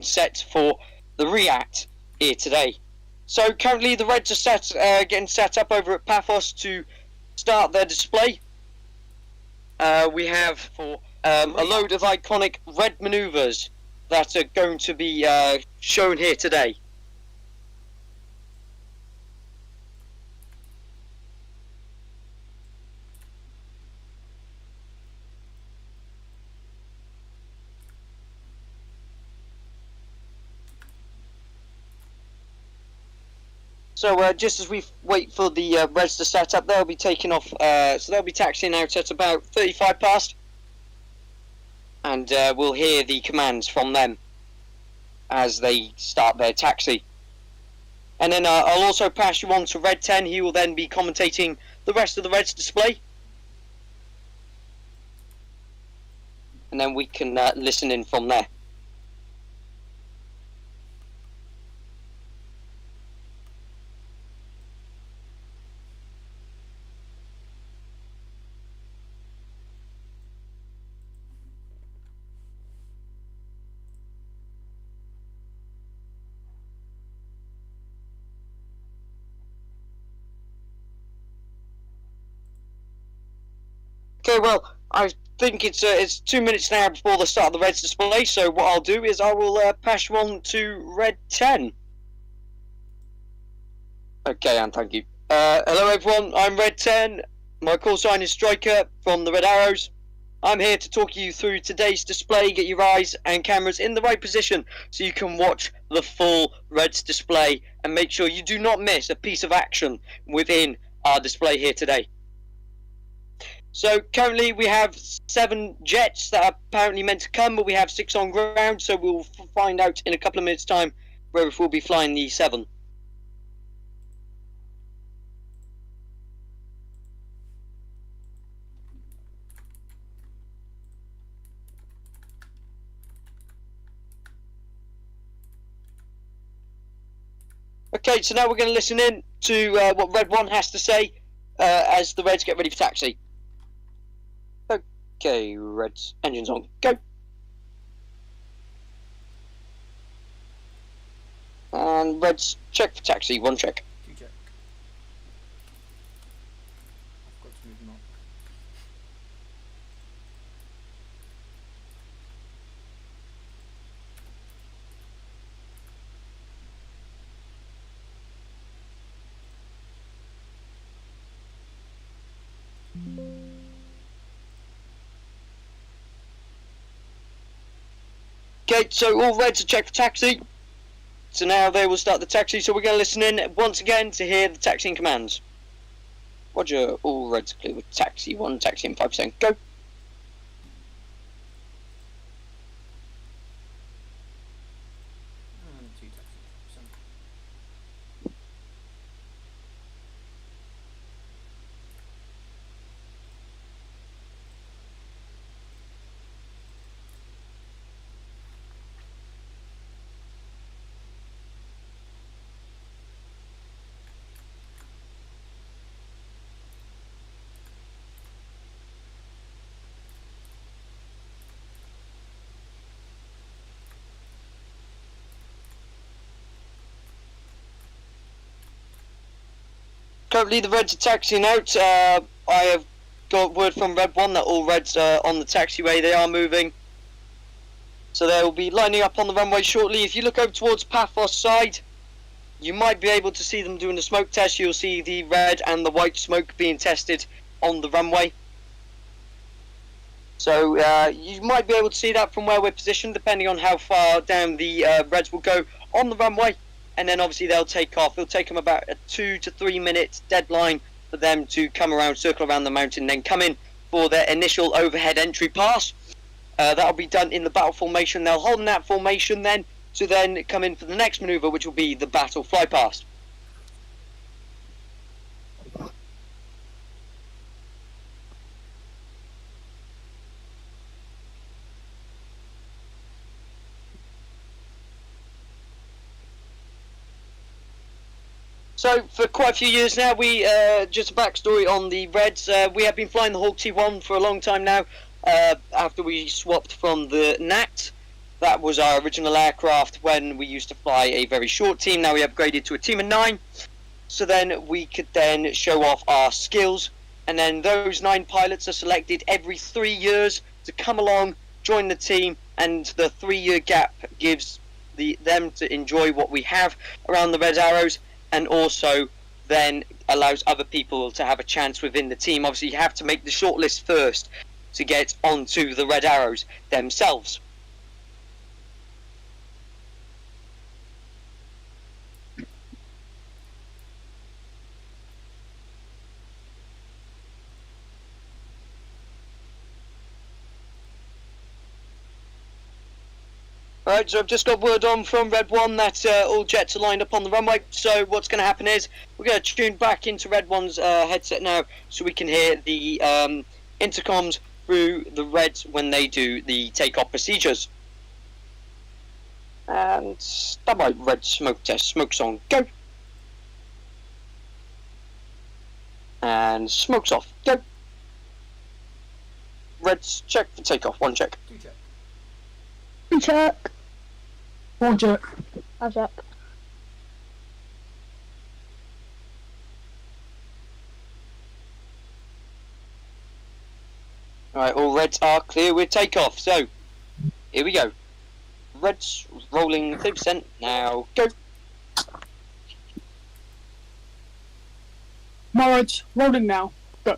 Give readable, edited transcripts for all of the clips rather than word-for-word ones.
set for the RIAT here today. So currently the Reds are getting set up over at Paphos to start their display. We have for a load of iconic red manoeuvres that are going to be shown here today. So just as we wait for the Reds to set up, they'll be taking off. So they'll be taxiing out at about 35 past, and we'll hear the commands from them as they start their taxi. And then I'll also pass you on to Red 10. He will then be commentating the rest of the Reds display, and then we can listen in from there. Okay, well, I think it's 2 minutes now before the start of the Reds display, so what I'll do is I will pass you on to Red 10. Okay, and thank you. Hello everyone, I'm Red 10. My call sign is Striker from the Red Arrows. I'm here to talk you through today's display, get your eyes and cameras in the right position so you can watch the full Reds display and make sure you do not miss a piece of action within our display here today. So currently we have 7 jets that are apparently meant to come, but we have 6 on ground, so we'll find out in a couple of minutes time where we'll be flying the 7. Okay, so now we're going to listen in to what Red 1 has to say as the Reds get ready for taxi. Okay, Reds, engines on, go. And Reds, check for taxi, 1 check. 2 check. I've got to move them up. Okay, so all Reds are checked for taxi. So now they will start the taxi, so we're going to listen in once again to hear the taxiing commands. Roger, all Reds clear with taxi 1, taxi in 5%, go. And 2 taxi. Currently the Reds are taxiing out. I have got word from Red 1 that all Reds are on the taxiway. They are moving. So they will be lining up on the runway shortly. If you look over towards Paphos side, you might be able to see them doing the smoke test. You'll see the red and the white smoke being tested on the runway. So you might be able to see that from where we're positioned, depending on how far down the Reds will go on the runway. And then obviously they'll take off. It'll take them about a 2 to 3 minute deadline for them to come around, circle around the mountain, then come in for their initial overhead entry pass. That'll be done in the battle formation. They'll hold in that formation then to then come in for the next maneuver, which will be the battle fly past. So for quite a few years now, we just a backstory on the Reds. We have been flying the Hawk T1 for a long time now. After we swapped from the Nat, That was our original aircraft when we used to fly a very short team. Now we upgraded to a team of 9. So then we could then show off our skills. And then those 9 pilots are selected every 3 years to come along, join the team. And the 3-year gap gives them to enjoy what we have around the Red Arrows, and also then allows other people to have a chance within the team. Obviously, you have to make the shortlist first to get onto the Red Arrows themselves. Alright, so I've just got word on from Red 1 that all jets are lined up on the runway. So what's going to happen is we're going to tune back into Red 1's headset now so we can hear the intercoms through the Reds when they do the takeoff procedures. And standby Red smoke test, smokes on, go. And smokes off, go. Reds check for takeoff, 1 check. 2 check. 2 check. 1 check. I'll check. Alright, all Reds are clear with takeoff, so here we go. Reds rolling 30%, now go. Norwich, rolling now. Go.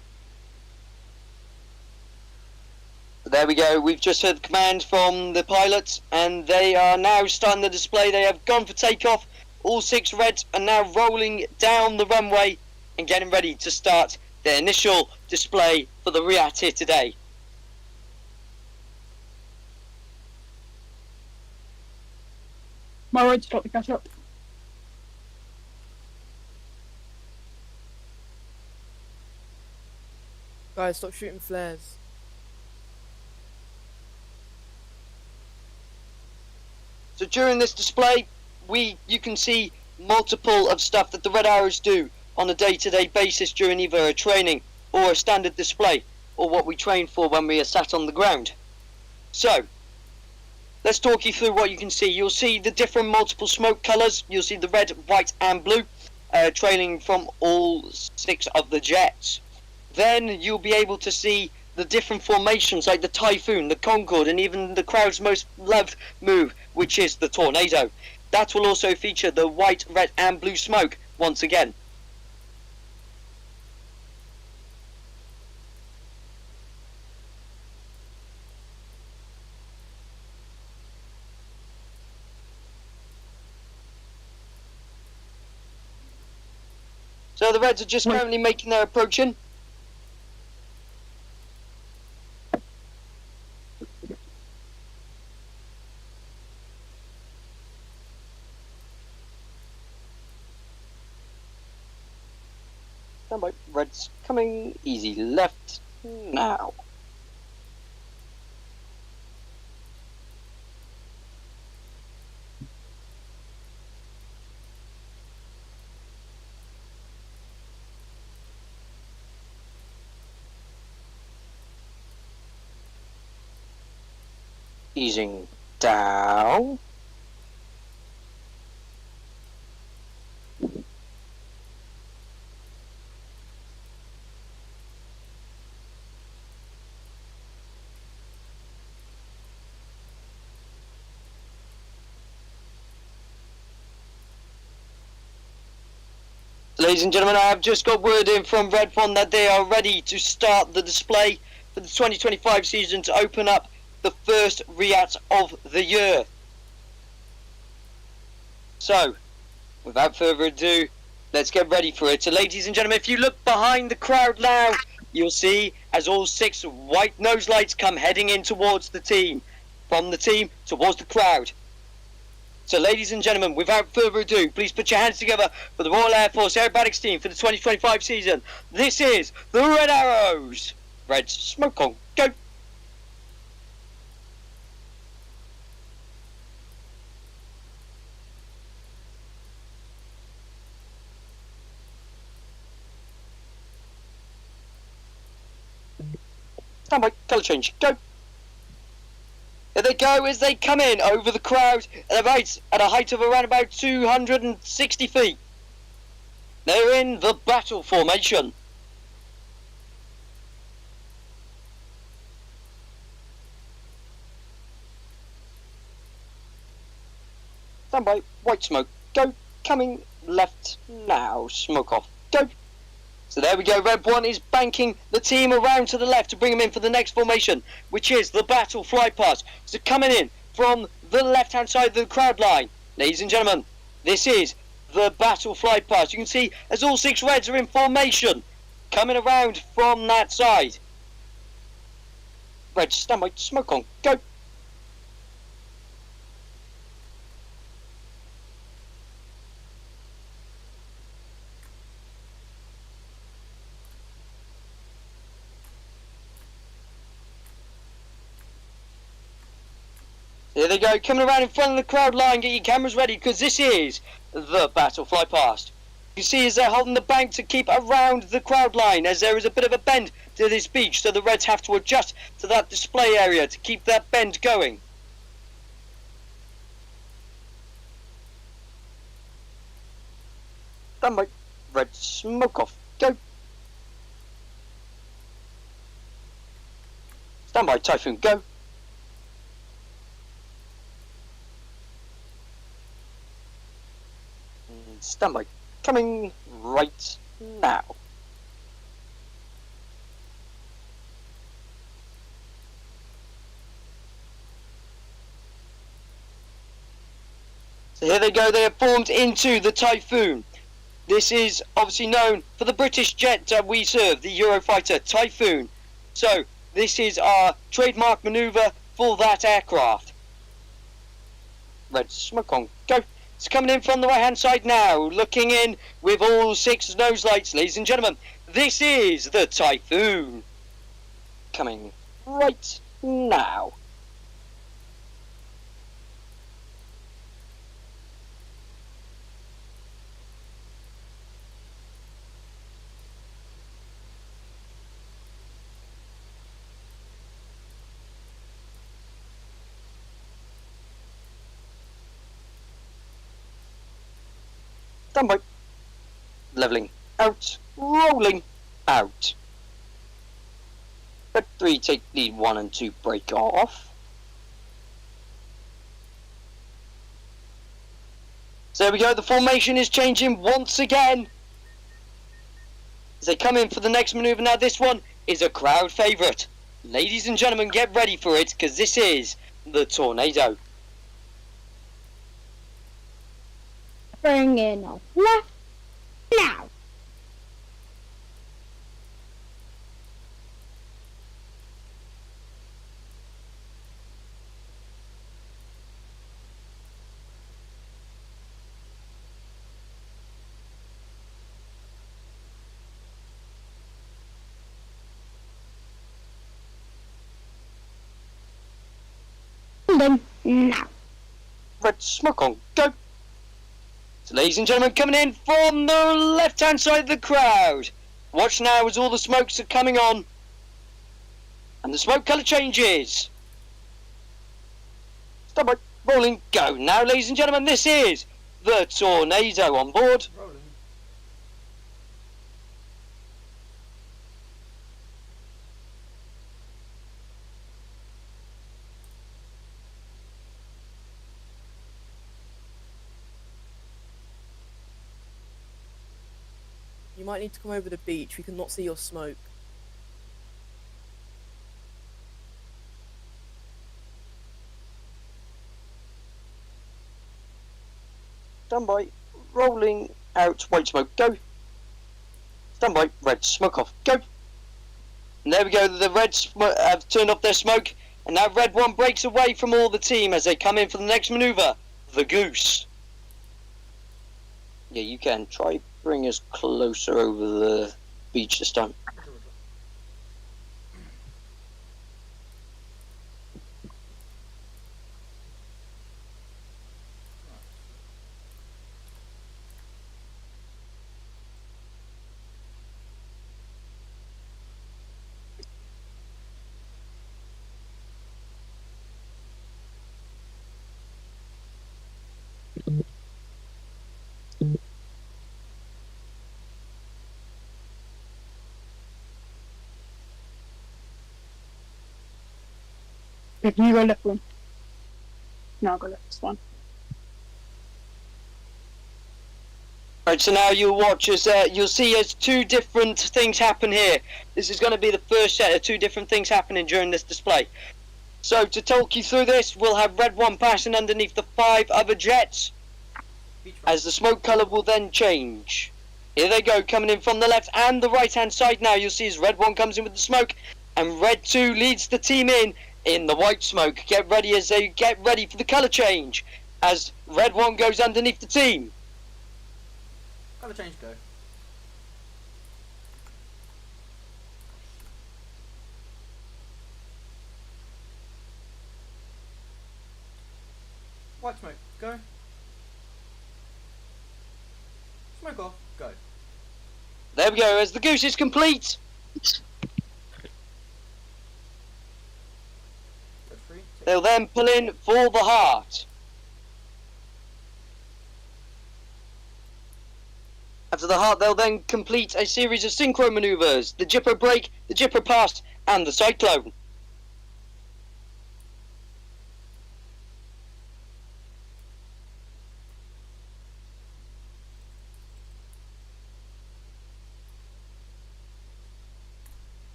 There we go, we've just heard the command from the pilots and they are now starting the display. They have gone for takeoff. All 6 Reds are now rolling down the runway and getting ready to start their initial display for the RIAT here today. Norwich, got the catch up. Guys, stop shooting flares. So during this display, you can see multiple of stuff that the Red Arrows do on a day-to-day basis during either a training or a standard display, or what we train for when we are sat on the ground. So, let's talk you through what you can see. You'll see the different multiple smoke colours. You'll see the red, white and blue trailing from all 6 of the jets. Then you'll be able to see the different formations like the Typhoon, the Concorde, and even the crowd's most loved move, which is the Tornado. That will also feature the white, red and blue smoke once again. So the Reds are just currently making their approach in. Standby, Reds coming, easy left, now. Easing down. Ladies and gentlemen, I have just got word in from Red 1 that they are ready to start the display for the 2025 season to open up the first RIAT of the year. So, without further ado, let's get ready for it. So ladies and gentlemen, if you look behind the crowd now, you'll see as all 6 white nose lights come heading in towards the team. From the team towards the crowd. So ladies and gentlemen, without further ado, please put your hands together for the Royal Air Force Aerobatics team for the 2025 season. This is the Red Arrows. Reds, smoke on, go. Standby, colour change, go. Here they go as they come in over the crowd at a height of around about 260 feet. They're in the battle formation. Stand by, white smoke, go, coming left now, smoke off, go. So there we go, red one is banking the team around to the left to bring them in for the next formation, which is the battle fly pass. So coming in from the left hand side of the crowd line, ladies and gentlemen, this is the battle fly pass. You can see as all 6 reds are in formation, coming around from that side. Red, stand by, smoke on, go. Here they go, coming around in front of the crowd line. Get your cameras ready, because this is the battle fly past. You see as they're holding the bank to keep around the crowd line, as there is a bit of a bend to this beach, so the Reds have to adjust to that display area to keep that bend going. Stand by, Red, smoke off, go. Stand by, Typhoon, go. Stand by, coming right now. So here they go, they have formed into the Typhoon. This is obviously known for the British jet we serve, the Eurofighter Typhoon. So this is our trademark manoeuvre for that aircraft. Red, smoke on, go. It's coming in from the right hand side now, looking in with all 6 nose lights, ladies and gentlemen. This is the Typhoon. Coming right now. Stand by. Leveling out, rolling out. Red 3 take lead 1 and 2, break off. So there we go, the formation is changing once again as they come in for the next manoeuvre. Now this one is a crowd favourite. Ladies and gentlemen, get ready for it, because this is the Tornado. Bring in a left now. Now. Red, smoke on, go. So ladies and gentlemen, coming in from the left hand side of the crowd. Watch now as all the smokes are coming on. And the smoke colour changes. Stop it, rolling, go. Now ladies and gentlemen, this is the Tornado on board. Rolling. You might need to come over the beach. We cannot see your smoke. Stand by, rolling out, white smoke, go. Stand by, red, smoke off, go. And there we go, the Reds have turned off their smoke, and now red one breaks away from all the team as they come in for the next manoeuvre, the Goose. Yeah, you can try bring us closer over the beach this time. can you go left one? No, I'll go left. It's fine. Right, so now you'll watch as you'll see as two different things happen here. This is going to be the first set of two different things happening during this display. So to talk you through this, we'll have red one passing underneath the 5 other jets, Beach run. as the smoke colour will then change. Here they go, coming in from the left and the right hand side now. You'll see as red one comes in with the smoke, and red 2 leads the team in the white smoke. Get ready as they get ready for the colour change, as red 1 goes underneath the team. Colour change, go. White smoke, go. Smoke off, go. There we go, as the goose is complete. Go free. They'll then pull in for the heart. After the heart, they'll then complete a series of synchro maneuvers, the Jippo break, the Jippo pass, and the cyclone.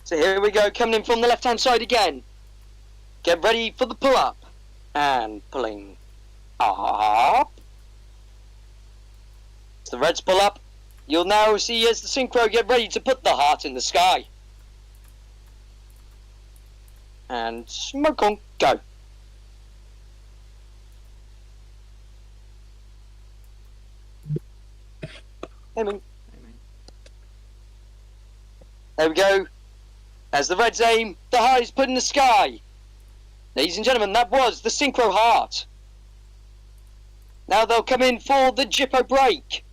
So here we go, coming in from the left-hand side again. Get ready for the pull-up. And pulling up. As the reds pull up, you'll now see as the synchro get ready to put the heart in the sky. And smoke on, go. Aiming. Aiming. There we go. As the reds aim, the heart is put in the sky. Ladies and gentlemen, that was the synchro heart. Now they'll come in for the Jippo break.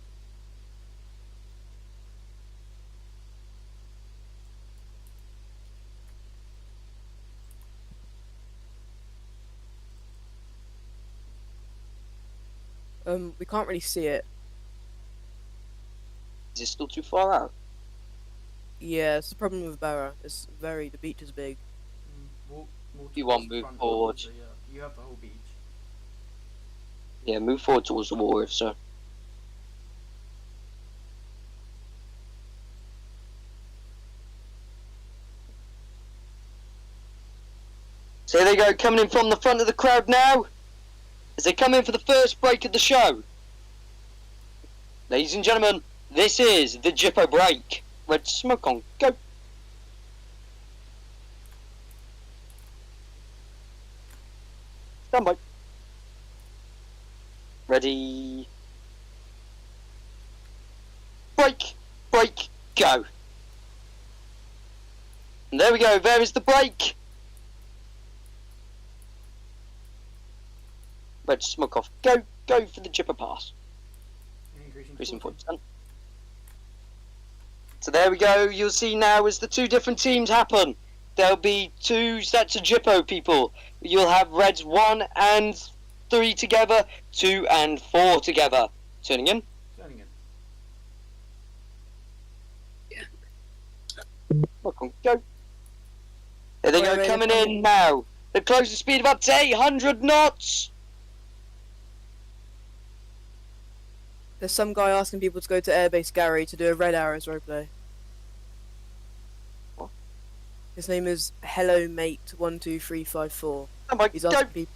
We can't really see it. Is it still too far out? Yeah, it's the problem with Barra. The beach is big. Walk more You towards want the move front forward. water, yeah. You have the whole beach. Yeah, move forward towards the water if so. So there they go, coming in from the front of the crowd now, as they come in for the first break of the show. Ladies and gentlemen, this is the Jippo break. Red smoke on, go. Stand by. Ready. Break, break, go. And there we go, there is the break. Red smoke off, go, go for the Jipper pass. Increasing 40%. So there we go, you'll see now as the two different teams happen. There'll be 2 sets of Jippo people. You'll have reds 1 and 3 together, 2 and 4 together. Turning in. Turning in. Welcome, go. There they go, coming in now. The closest speed of up to 800 knots. There's some guy asking people to go to Airbase Gary to do a Red Arrows roleplay. What? His name is Hello Mate 12354. Oh my, He's go. asking people.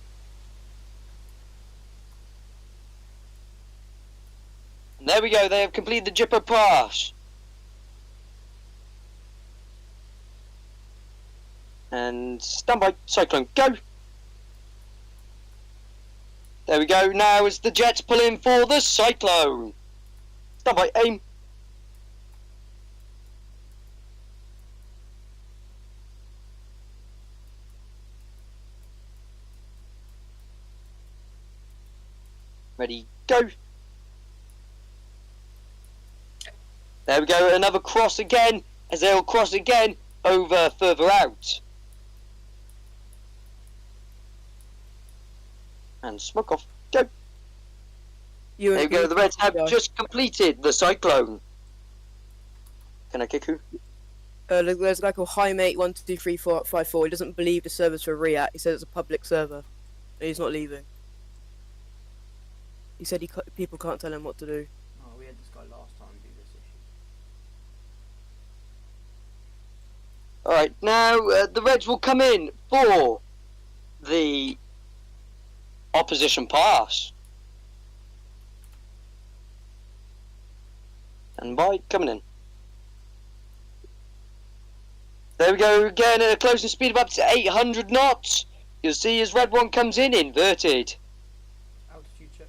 And there we go, they have completed the Jipper pass. And stand by, cyclone, go. There we go, now as the jets pull in for the cyclone. Stand by, aim. Ready, go. There we go, another cross again, as they'll cross again over further out. And smoke off, go. You There and we go, the Reds have go. just completed the cyclone. Can I kick who? There's a guy called Highmate123454. He doesn't believe the server's for RIAT. He says it's a public server. And he's not leaving. He said people can't tell him what to do. Oh, we had this guy last time do this issue. Alright, now the Reds will come in for the opposition pass. And by coming in. There we go again at a closing speed of up to 800 knots. You'll see as red one comes in inverted. Altitude check.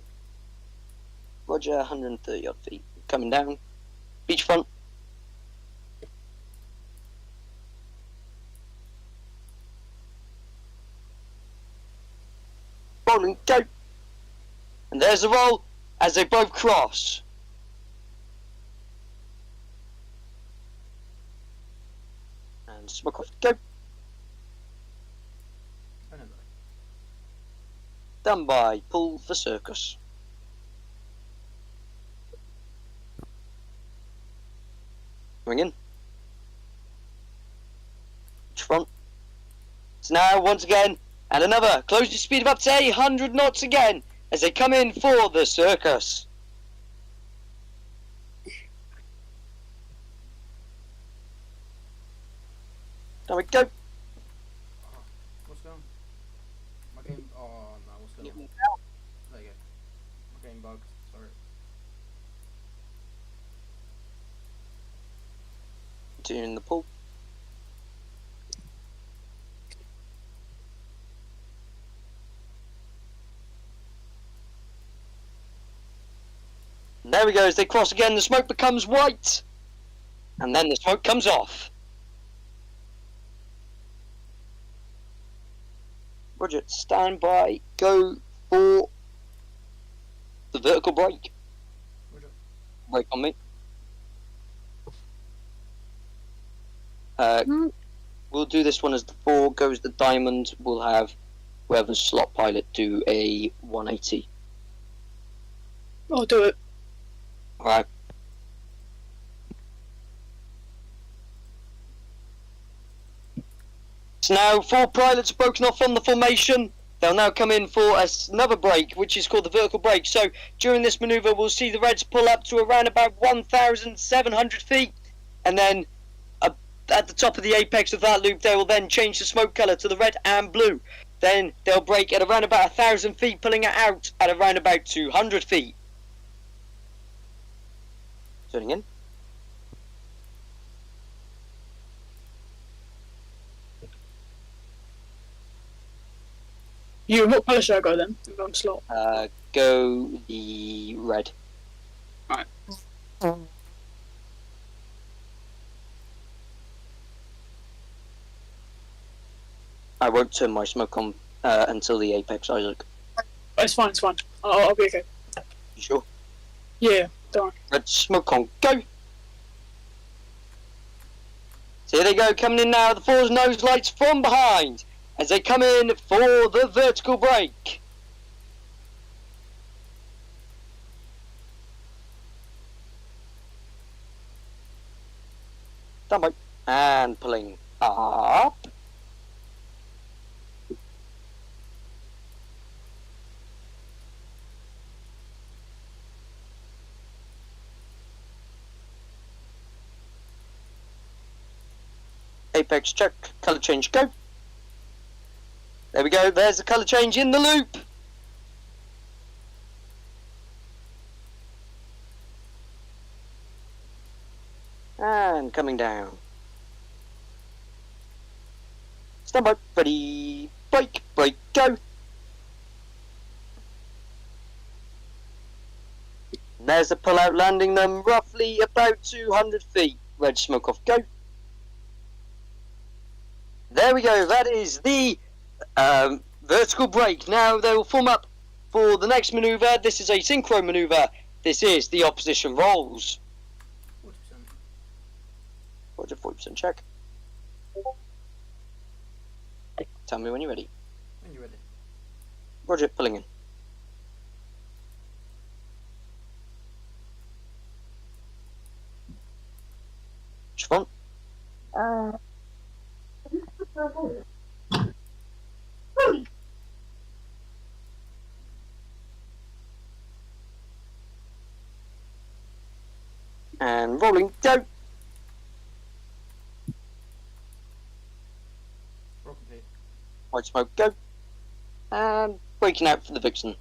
Roger, 130 odd feet. Coming down. Beachfront. Roll and go. And there's the roll as they both cross. And smoke off. Go. Oh, no, Done by. Pull the circus. Coming in. Front. So now, once again, and another. Closing speed of up to 800 knots again as they come in for the circus. There we go. What's going on? My game. Oh no, what's going on? There you go. My game bugged. Sorry. Continuing the pull. And there we go, as they cross again, the smoke becomes white. And then the smoke comes off. Roger, stand by, go for the vertical brake. Roger. Brake on me. We'll do this one as the 4 goes the diamond. We'll have whoever's slot pilot do a 180. I'll do it. Alright. So now 4 pilots have broken off from the formation. They'll now come in for another break, which is called the vertical break. So during this manoeuvre, we'll see the Reds pull up to around about 1,700 feet. And then at the top of the apex of that loop, they will then change the smoke colour to the red and blue. Then they'll break at around about 1,000 feet, pulling it out at around about 200 feet. Turning in. You, what colour should I go then? Wrong slot. Go the red. Right. I won't turn my smoke on until the apex, Isaac. It's fine, it's fine. I'll be okay. You sure? Yeah, don't worry. Red smoke on, go! So here they go, coming in now, the 4's nose lights from behind as they come in for the vertical brake. Stand by. And pulling up. Apex check, colour change, go. There we go, there's the colour change in the loop. And coming down. Stand by, ready, brake, brake, go. And there's the pull out, landing them roughly about 200 feet. Red smoke off, go. There we go, that is the vertical brake. Now they will form up for the next manoeuvre. This is a synchro manoeuvre. This is the opposition rolls. 40%. Roger, 40% check. Tell me when you're ready. When you're ready. Roger, pulling in. Front. Uh, And rolling, go. Broken plate. White smoke, go. And breaking out for the Vixen.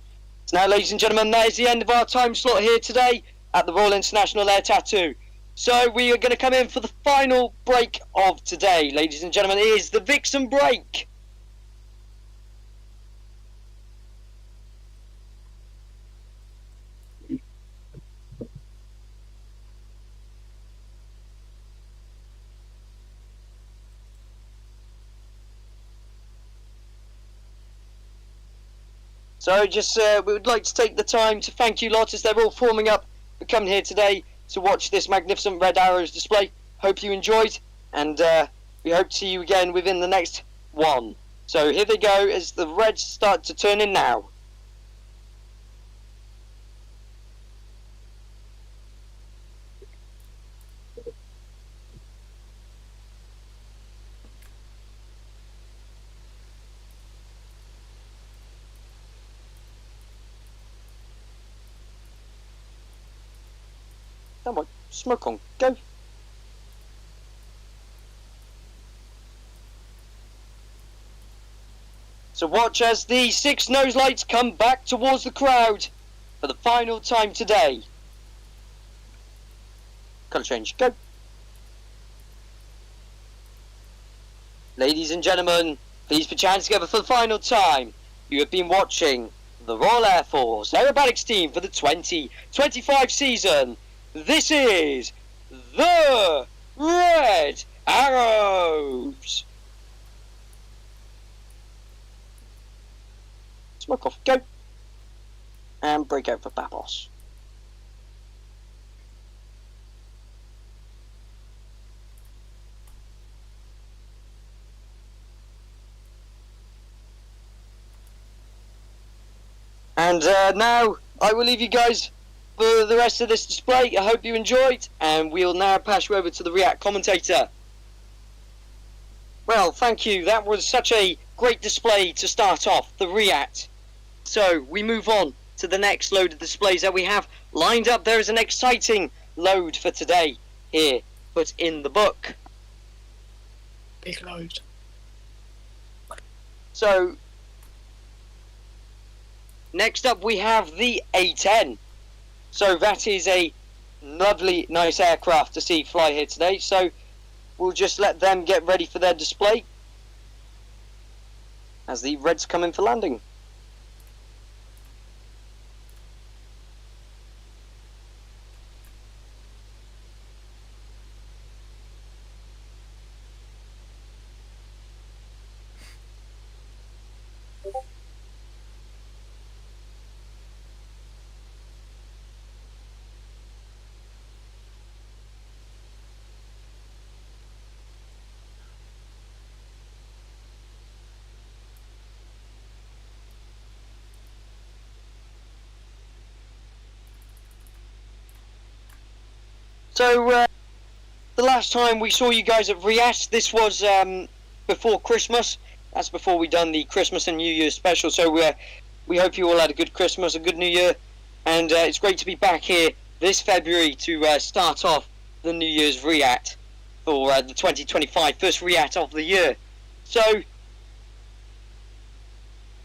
So now, ladies and gentlemen, that is the end of our time slot here today at the Royal International Air Tattoo. So we are going to come in for the final break of today, ladies and gentlemen. It is the Vixen break. So just we would like to take the time to thank you lot as they're all forming up for coming here today to watch this magnificent Red Arrows display. Hope you enjoyed, and we hope to see you again within the next one. So here they go as the Reds start to turn in now. Come on, smoke on, go. So watch as the 6 nose lights come back towards the crowd for the final time today. Colour change, go. Ladies and gentlemen, please put your hands together for the final time. You have been watching the Royal Air Force Aerobatics team for the 2025 season. This is the Red Arrows. Smoke off, go. And break out for Babos. And now I will leave you guys for the rest of this display. I hope you enjoyed, and we'll now pass you over to the RIAT commentator. Well, thank you. That was such a great display to start off, the RIAT. So we move on to the next load of displays that we have lined up. There is an exciting load for today here, put in the book. Big load. So next up we have the A10. So that is a lovely, nice aircraft to see fly here today. So we'll just let them get ready for their display as the Reds come in for landing. So the last time we saw you guys at RIAT, this was before Christmas. That's before we done the Christmas and New Year special. So we hope you all had a good Christmas, a good New Year, and it's great to be back here this February to start off the New Year's RIAT for the 2025 first RIAT of the year. So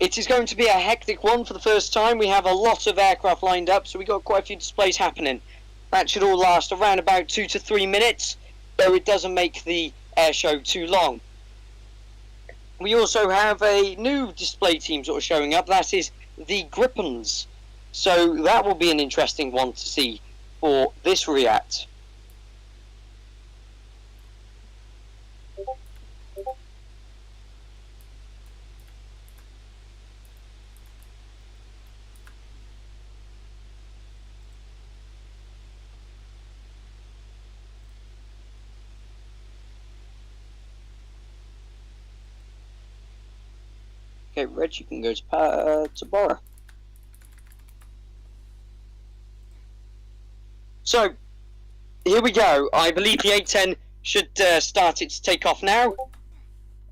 it is going to be a hectic one for the first time. We have a lot of aircraft lined up, so we got quite a few displays happening. That should all last around about 2 to 3 minutes, though it doesn't make the air show too long. We also have a new display team sort of showing up. That is the Gripens. So that will be an interesting one to see for this RIAT. Okay, Reg, you can go to Bora. So, here we go. I believe the A10 should start its takeoff now.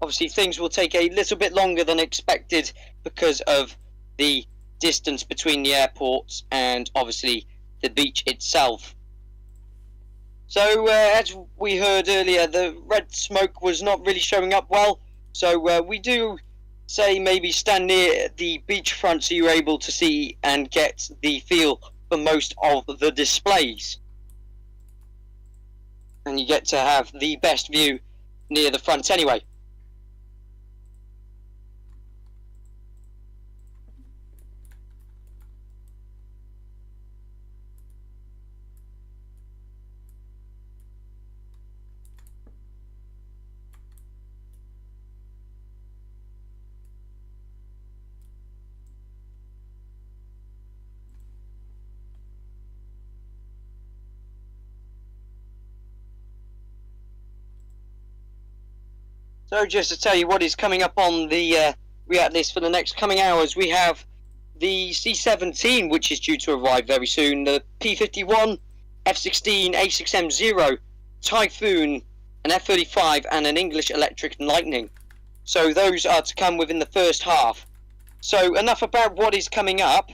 Obviously, things will take a little bit longer than expected because of the distance between the airports and obviously the beach itself. So, as we heard earlier, the red smoke was not really showing up well. So, we do say maybe stand near the beachfront so you're able to see and get the feel for most of the displays. And you get to have the best view near the front anyway. So just to tell you what is coming up on the RIAT list for the next coming hours, we have the C-17, which is due to arrive very soon, the P-51, F-16, A6M0, Typhoon, an F-35 and an English Electric Lightning. So those are to come within the first half. So enough about what is coming up.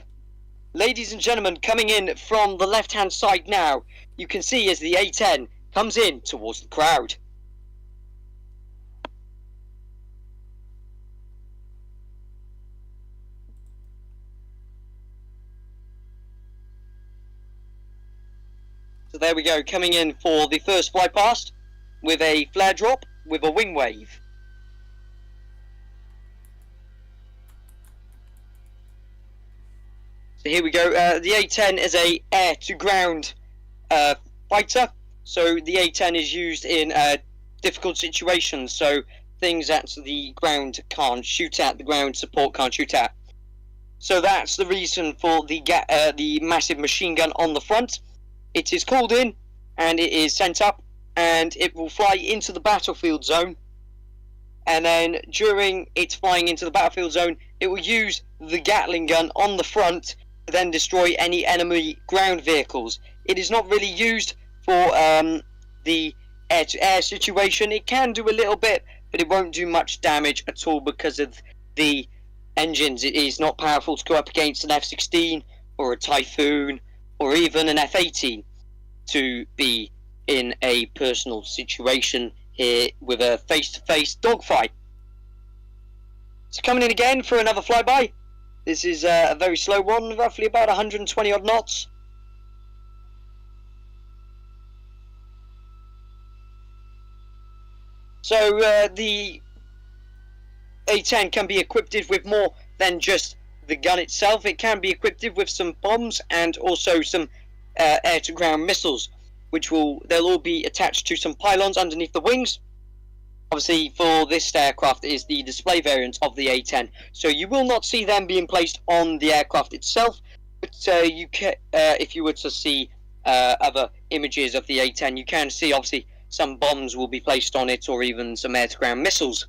Ladies and gentlemen, coming in from the left-hand side now, you can see as the A-10 comes in towards the crowd. So there we go, coming in for the first fly past with a flare drop with a wing wave. So here we go. The A-10 is a air-to-ground fighter. So the A-10 is used in difficult situations. So things that the ground can't shoot at, the ground support can't shoot at. So that's the reason for the massive machine gun on the front. It is called in and it is sent up and it will fly into the battlefield zone, and then during its flying into the battlefield zone it will use the Gatling gun on the front to then destroy any enemy ground vehicles. It is not really used for the air-to-air situation. It can do a little bit, but it won't do much damage at all because of the engines. It is not powerful to go up against an F-16 or a Typhoon or even an F-18 to be in a personal situation here with a face-to-face dogfight. So coming in again for another flyby. This is a very slow one, roughly about 120 odd knots. So the A-10 can be equipped with more than just the gun itself. It can be equipped with some bombs and also some air-to-ground missiles, which they'll all be attached to some pylons underneath the wings. Obviously, for this aircraft is the display variant of the A-10, so you will not see them being placed on the aircraft itself. But you can, if you were to see other images of the A-10, you can see obviously some bombs will be placed on it, or even some air-to-ground missiles.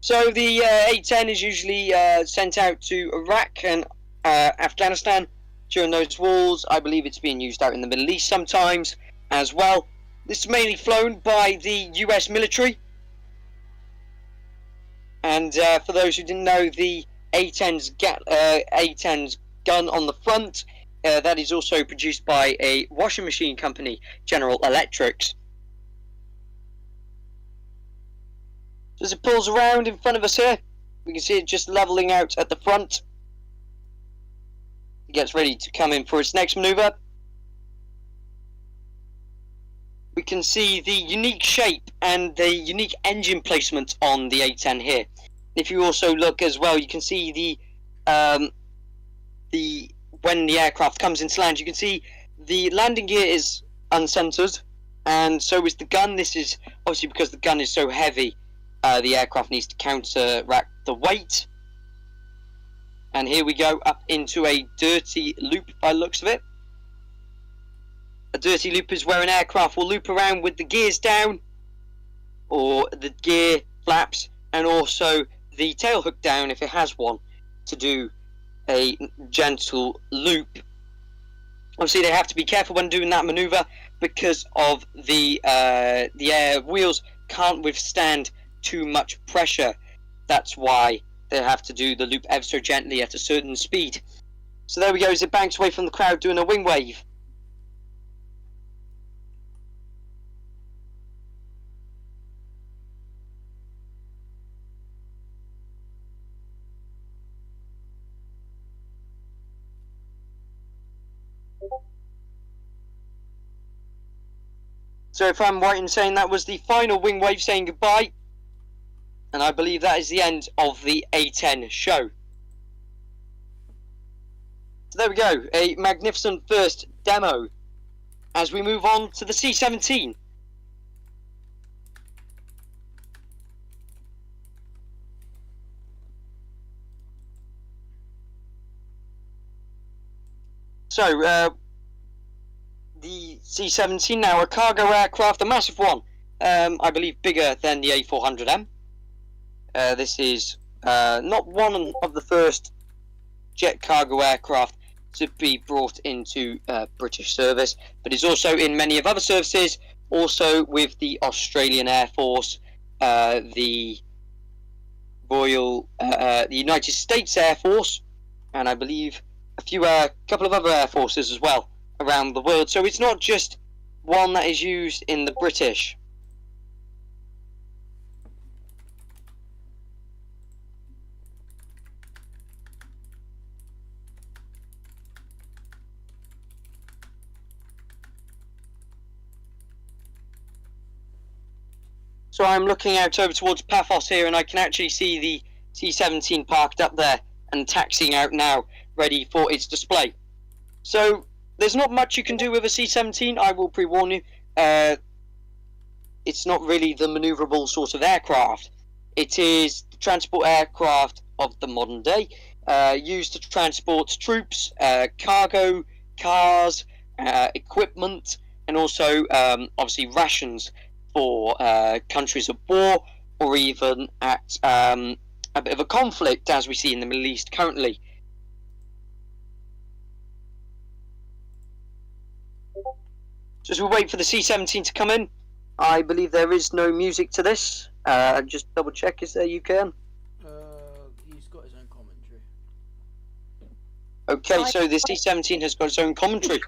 So the A-10 is usually sent out to Iraq and Afghanistan during those wars. I believe it's being used out in the Middle East sometimes as well. This is mainly flown by the US military. And for those who didn't know, the A-10's gun on the front, that is also produced by a washing machine company, General Electric. As it pulls around in front of us here, we can see it just levelling out at the front. It gets ready to come in for its next maneuver. We can see the unique shape and the unique engine placement on the A-10 here. If you also look as well, you can see the when the aircraft comes into land, you can see the landing gear is uncentered, and so is the gun. This is obviously because the gun is so heavy. The aircraft needs to counteract the weight. And here we go up into a dirty loop by the looks of it. A dirty loop is where an aircraft will loop around with the gears down, or the gear flaps, and also the tail hook down if it has one, to do a gentle loop. Obviously, they have to be careful when doing that maneuver because of the air wheels can't withstand too much pressure. That's why they have to do the loop ever so gently at a certain speed. So there we go, as it banks away from the crowd doing a wing wave. So if I'm right in saying that was the final wing wave saying goodbye, and I believe that is the end of the A10 show. So there we go, a magnificent first demo as we move on to the C17. So, the C-17 now, a cargo aircraft, a massive one, I believe bigger than the A400M. This is not one of the first jet cargo aircraft to be brought into British service, but is also in many of other services, also with the Australian Air Force, the the United States Air Force, and I believe a couple of other air forces as well around the world. So it's not just one that is used in the British. So I'm looking out over towards Paphos here, and I can actually see the C-17 parked up there and taxiing out now, ready for its display. So there's not much you can do with a C-17, I will pre-warn you. It's not really the manoeuvrable sort of aircraft. It is the transport aircraft of the modern day, used to transport troops, cargo, cars, equipment, and also obviously rations for countries at war, or even at a bit of a conflict, as we see in the Middle East currently. So as we wait for the C-17 to come in, I believe there is no music to this. Just double check, is there, you can? He's got his own commentary. Okay, so the C-17 has got its own commentary.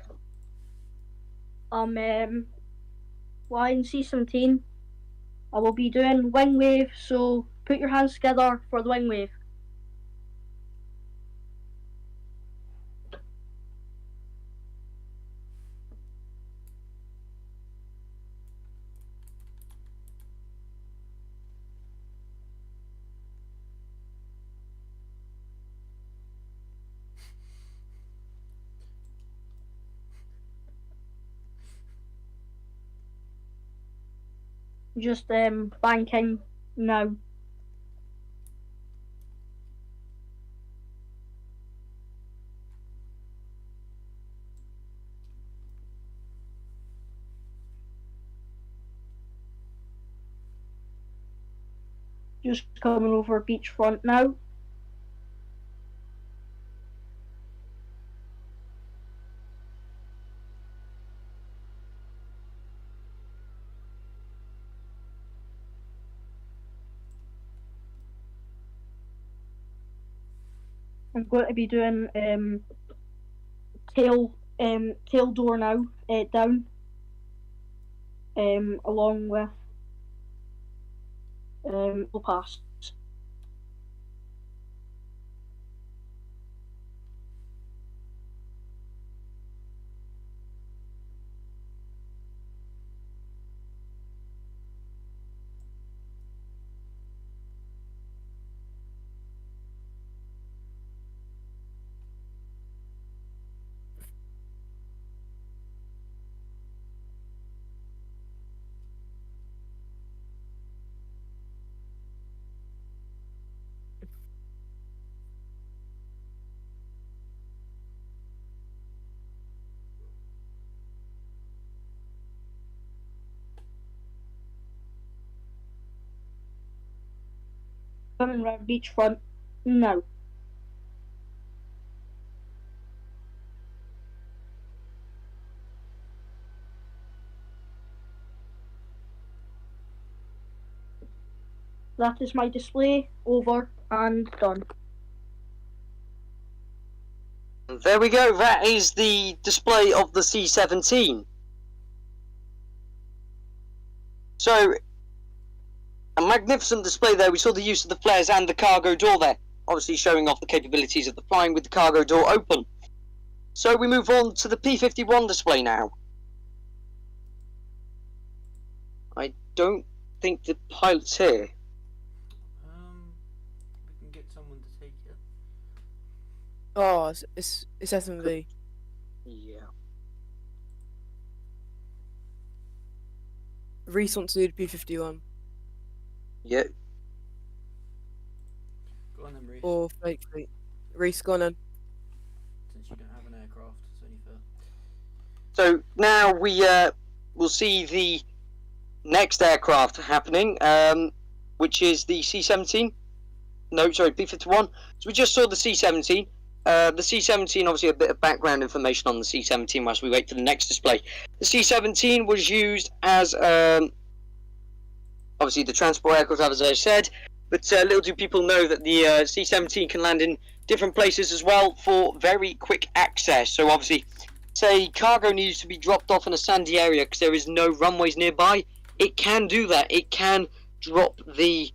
Line C-17, I will be doing wing wave, so put your hands together for the wing wave. Just banking now. Just coming over beachfront now. I'm going to be doing tail door now, down, along with low pass. Coming round beachfront now. that is my display over and done. There we go. That is the display of the C-17. So, a magnificent display there. We saw the use of the flares and the cargo door there, obviously showing off the capabilities of the flying with the cargo door open. So we move on to the P-51 display now. I don't think the pilot's here. We can get someone to take it. Oh, it's SMV. Yeah. Reese wants to do the P51. Yeah. Go on then, Reese. Or fake fleet. Reese, go on then. Since you don't have an aircraft, it's only fair. So now we will see the next aircraft happening, which is the C-17. No, sorry, P-51. So we just saw the C-17. The C-17, obviously a bit of background information on the C-17 whilst we wait for the next display. The C-17 was used as, obviously the transport aircraft, as I said, but little do people know that the C-17 can land in different places as well for very quick access. So obviously, say cargo needs to be dropped off in a sandy area because there is no runways nearby, it can do that. It can drop the,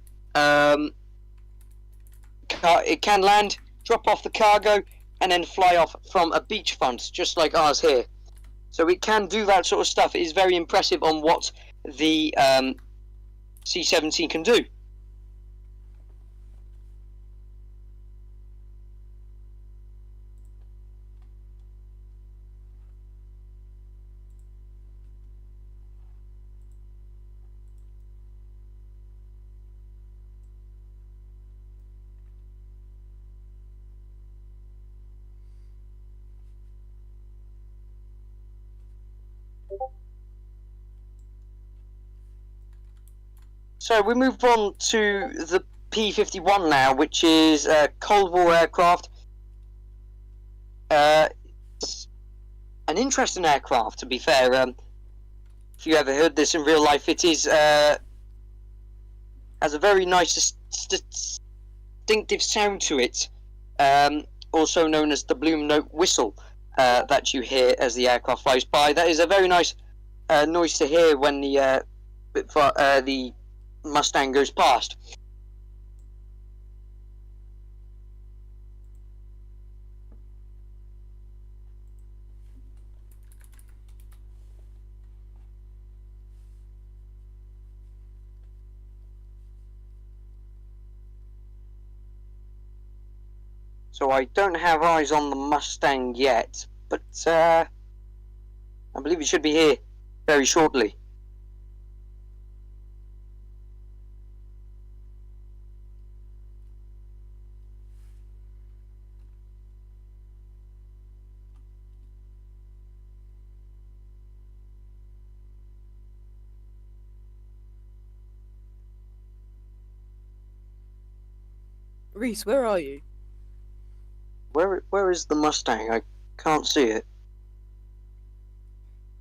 it can land, drop off the cargo, and then fly off from a beachfront, just like ours here. So it can do that sort of stuff. It is very impressive on what the C-17 can do. So we move on to the P-51 now, which is a Cold War aircraft. It's an interesting aircraft, to be fair. If you ever heard this in real life, it is has a very nice distinctive sound to it, also known as the Bloom Note whistle that you hear as the aircraft flies by. That is a very nice noise to hear when the Mustang goes past. So I don't have eyes on the Mustang yet, but I believe it should be here very shortly. Reese, where are you? Where is the Mustang? I can't see it.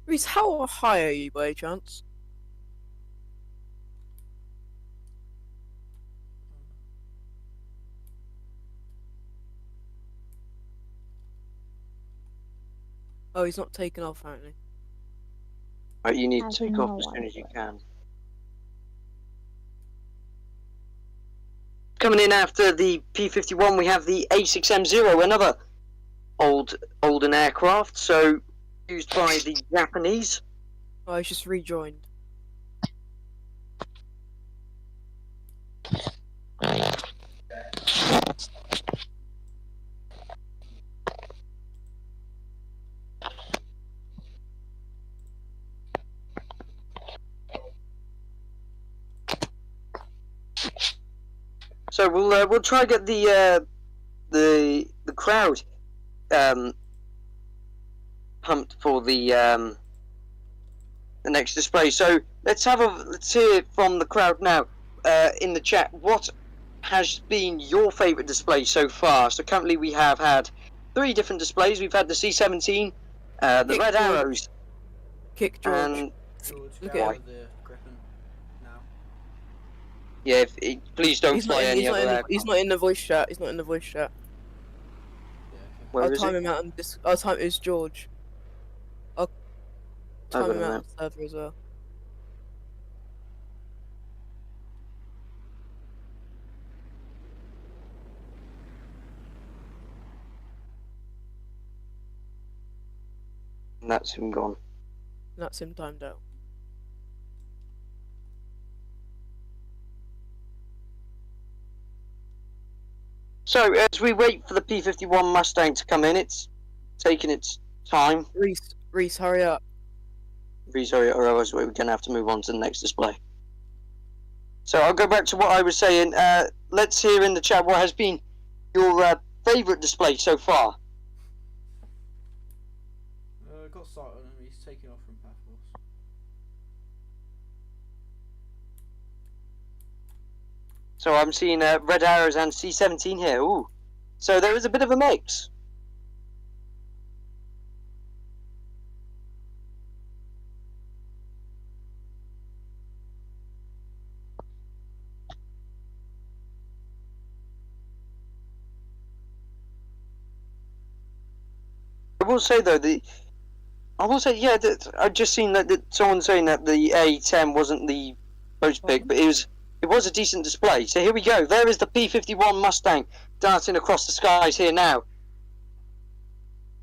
Reese, how high are you by any chance? Oh, he's not taken off apparently. Right, you need to Has take no off as soon as you can. Coming in after the P-51, we have the A6M0, another olden aircraft, so used by the Japanese. Oh, he's just rejoined. So we'll try to get the crowd pumped for the next display. So let's hear from the crowd now in the chat. What has been your favourite display so far? So currently we have had 3 different displays. We've had the C-17, the Kick Red George. Arrows, Kick George. and George, Look get at out of the Griffin now. Yeah, please don't He's not fly in. any other aircraft. He's not in the voice chat. He's not in the voice chat. Yeah, okay. Where I'll is time it? him out on this. I'll time. It's George. I'll time got him a out on minute. the server as well. And that's him gone. That's him timed out. So as we wait for the P-51 Mustang to come in, it's taking its time. Reese, hurry up. Sorry, or else we're going to have to move on to the next display. So I'll go back to what I was saying. Let's hear in the chat what has been your favourite display so far. Got sight on him. He's taking off from Pathos. So I'm seeing Red Arrows and C-17 here. Ooh. So there is a bit of a mix. I will say though, yeah, that I've just seen that someone saying that the A10 wasn't the most big, but it was a decent display. So here we go. There is the P-51 Mustang darting across the skies here now,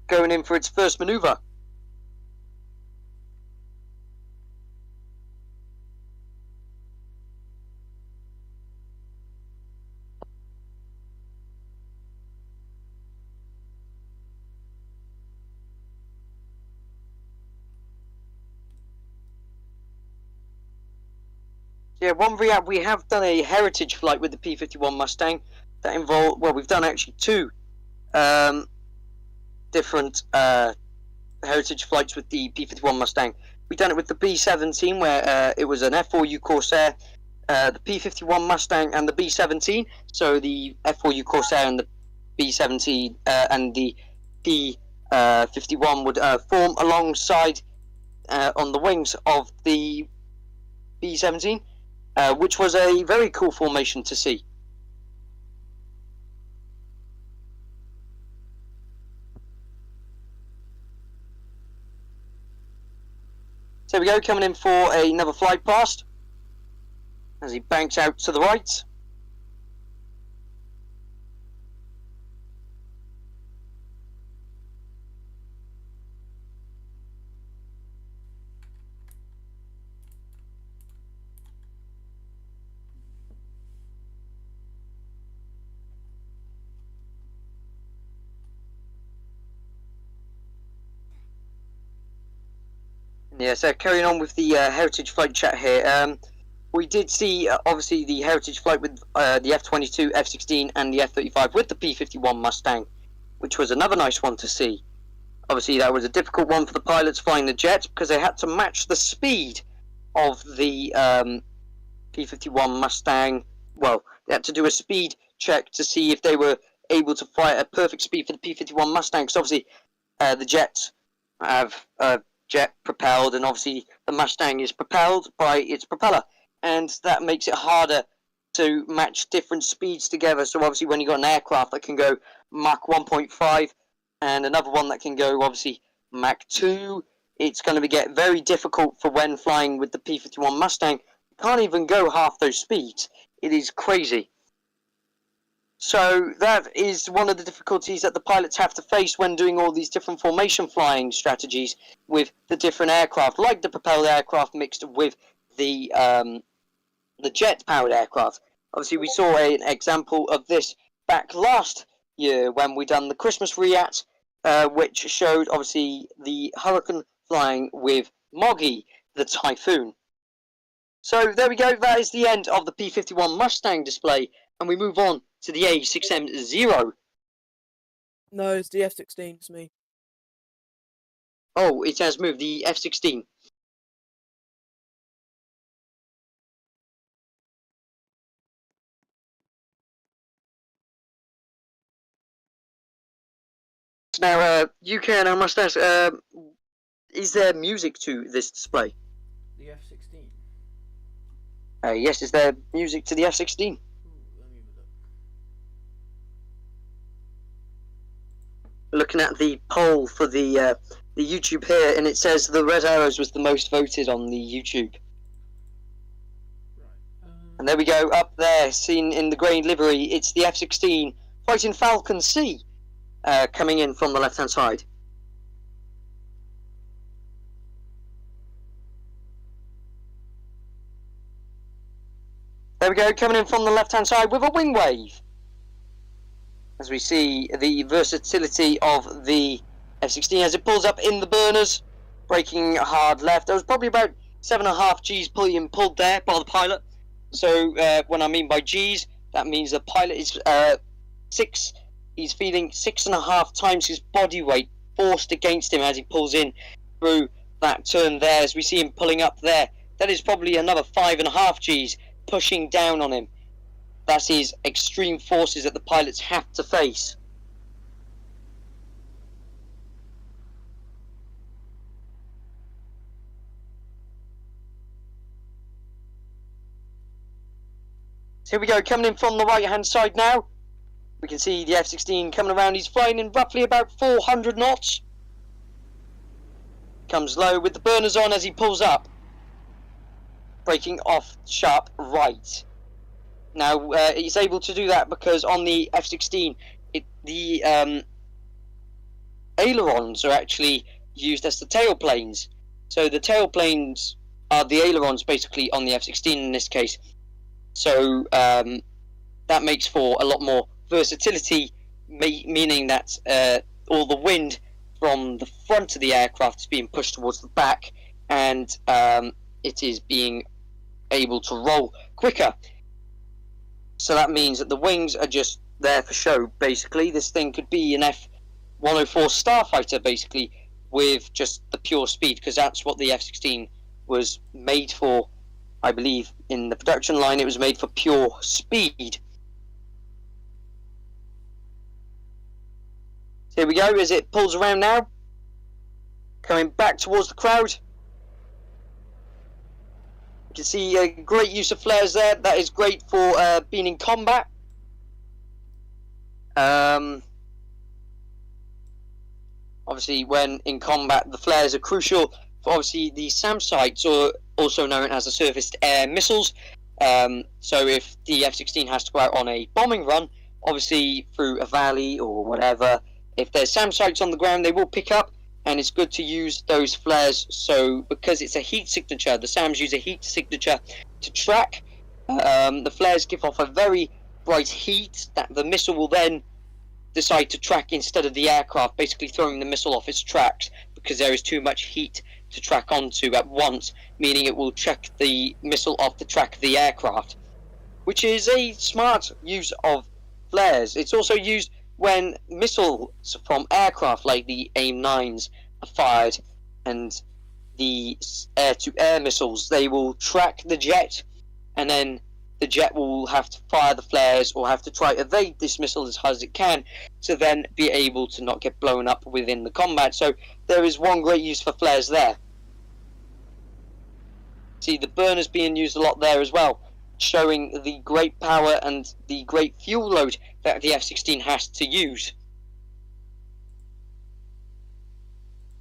going in for its first manoeuvre. Yeah, we have done a heritage flight with the P-51 Mustang that involved, well, we've done actually two different heritage flights with the P-51 Mustang. We've done it with the B-17 where it was an F4U Corsair, the P-51 Mustang and the B-17. So the F4U Corsair and the B-17 and the P-51 would form alongside on the wings of the B-17. Which was a very cool formation to see. So we go, coming in for another flight past as he banks out to the right. Yeah, so carrying on with the heritage flight chat here. We did see, obviously, the heritage flight with the F-22, F-16 and the F-35 with the P-51 Mustang, which was another nice one to see. Obviously, that was a difficult one for the pilots flying the jets because they had to match the speed of the P-51 Mustang. Well, they had to do a speed check to see if they were able to fly at a perfect speed for the P-51 Mustang, because obviously the jets have jet propelled, and obviously the Mustang is propelled by its propeller, and that makes it harder to match different speeds together. So obviously when you've got an aircraft that can go Mach 1.5 and another one that can go obviously Mach 2, it's going to get very difficult for when flying with the P-51 Mustang. You can't even go half those speeds. It is crazy. So that is one of the difficulties that the pilots have to face when doing all these different formation flying strategies with the different aircraft, like the propelled aircraft mixed with the jet-powered aircraft. Obviously, we saw an example of this back last year when we done the Christmas RIAT, which showed obviously the Hurricane flying with Moggy, the Typhoon. So there we go, that is the end of the P-51 Mustang display, and we move on to the A6M0. No, it's the F-16. It's me. Oh, it has moved, the F-16. Now, UK, and I must ask, is there music to this display? The F-16. Yes, is there music to the F-16? Ooh, let me have a look. Looking at the poll for the YouTube here, and it says the Red Arrows was the most voted on the YouTube. Right. And there we go, up there, seen in the grey livery, it's the F-16 fighting Falcon C, coming in from the left-hand side. There we go, coming in from the left-hand side with a wing wave. As we see the versatility of the F-16 as it pulls up in the burners, braking hard left. There was probably about 7.5 G's being pulled there by the pilot. So when I mean by G's, that means the pilot is he's feeling 6.5 times his body weight forced against him as he pulls in through that turn there. As we see him pulling up there, that is probably another 5.5 G's pushing down on him. That's his extreme forces that the pilots have to face. So here we go, coming in from the right hand side now. We can see the F-16 coming around. He's flying in roughly about 400 knots. Comes low with the burners on as he pulls up. Braking off sharp right. Now, he's able to do that because on the F-16, the ailerons are actually used as the tailplanes. So the tailplanes are the ailerons basically on the F-16 in this case. So that makes for a lot more versatility, meaning that all the wind from the front of the aircraft is being pushed towards the back, and it is being able to roll quicker. So that means that the wings are just there for show, basically. This thing could be an F-104 Starfighter, basically, with just the pure speed, because that's what the F-16 was made for. I believe in the production line it was made for pure speed. So here we go as it pulls around now, coming back towards the crowd. You can see a great use of flares there. That is great for being in combat. Obviously, when in combat, the flares are crucial for obviously the SAM sites, or also known as the surface air missiles. So if the F-16 has to go out on a bombing run, obviously through a valley or whatever, if there's SAM sites on the ground, they will pick up. And it's good to use those flares, so because it's a heat signature, the SAMs use a heat signature to track. The flares give off a very bright heat that the missile will then decide to track instead of the aircraft, basically throwing the missile off its tracks because there is too much heat to track onto at once, meaning it will check the missile off the track of the aircraft, which is a smart use of flares. It's also used when missiles from aircraft like the AIM-9s are fired, and the air-to-air missiles, they will track the jet, and then the jet will have to fire the flares or have to try to evade this missile as hard as it can to then be able to not get blown up within the combat. So there is one great use for flares there. See the burners being used a lot there as well, showing the great power and the great fuel load that the F-16 has to use.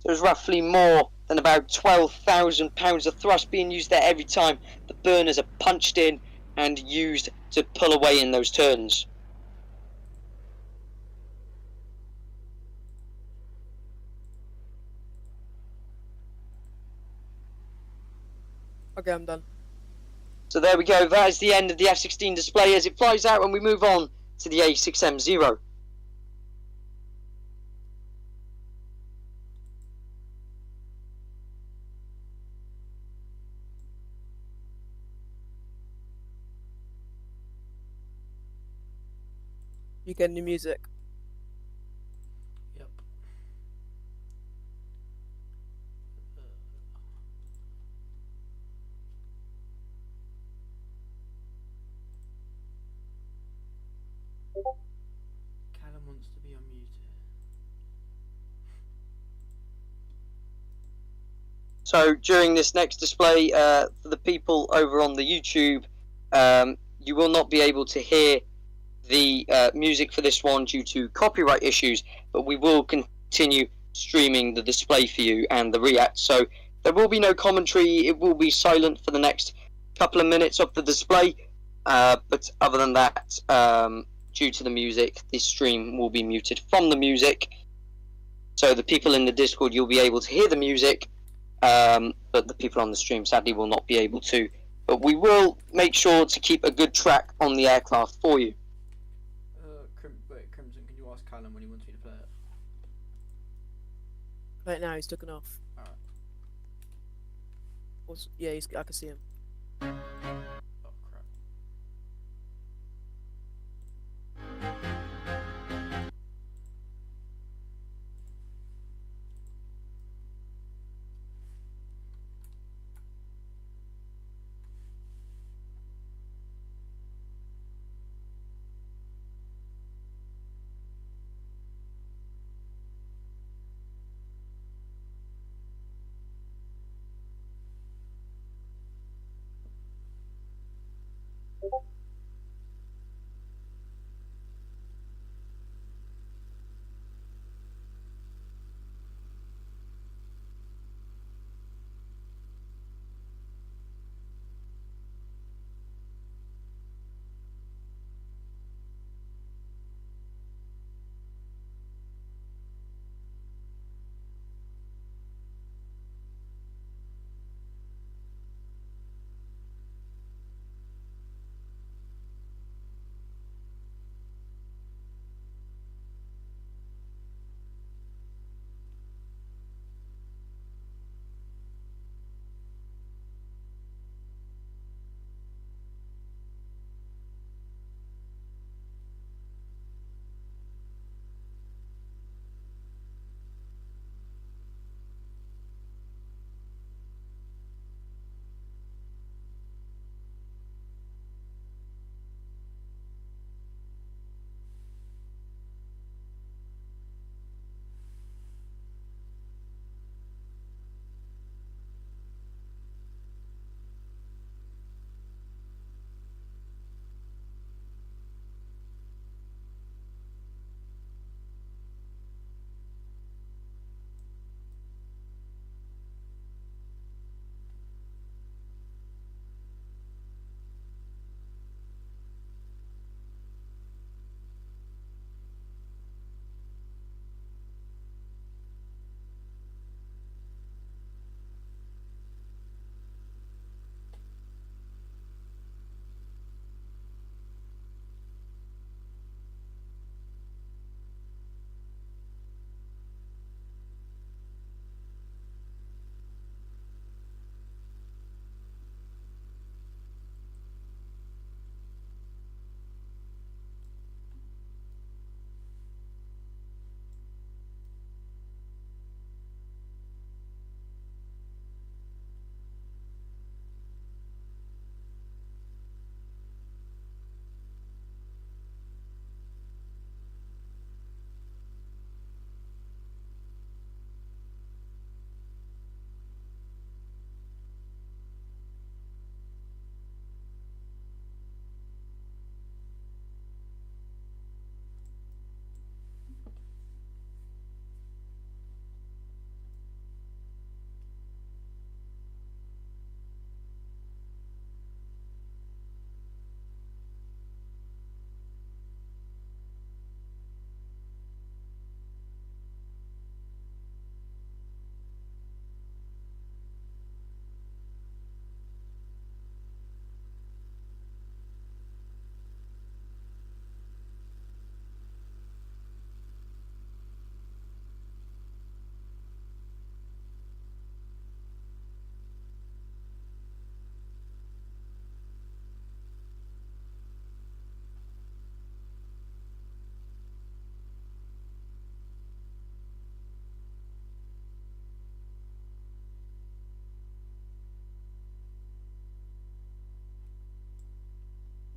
There's roughly more than about 12,000 pounds of thrust being used there every time the burners are punched in and used to pull away in those turns. Okay, I'm done. So there we go, that is the end of the F-16 display as it flies out, and we move on to the A6M0. You get any music? Yep. Callum wants to be unmuted. So during this next display, for the people over on the YouTube, you will not be able to hear the music for this one due to copyright issues, but we will continue streaming the display for you and the RIAT. So there will be no commentary. It will be silent for the next couple of minutes of the display. But other than that, due to the music, this stream will be muted from the music. So the people in the Discord, you'll be able to hear the music, but the people on the stream sadly will not be able to. But we will make sure to keep a good track on the aircraft for you. Wait, Crimson, can you ask Callum when he wants me to play it? Right now, he's taken off. Alright. Yeah, I can see him. Oh crap.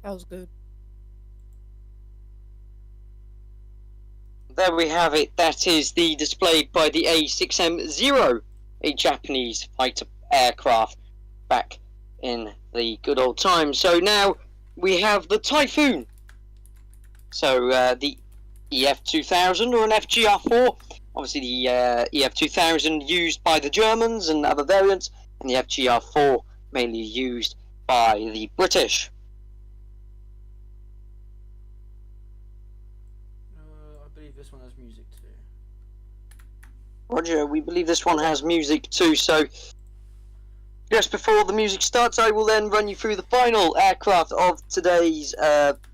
That was good. There we have it. That is the display by the A6M0 a Japanese fighter aircraft back in the good old times. So now we have the Typhoon. So the EF-2000 or an FGR-4. Obviously the EF-2000 used by the Germans and other variants, and the FGR-4 mainly used by the British. I believe this one has music too. Roger, we believe this one has music too, so just before the music starts, I will then run you through the final aircraft of today's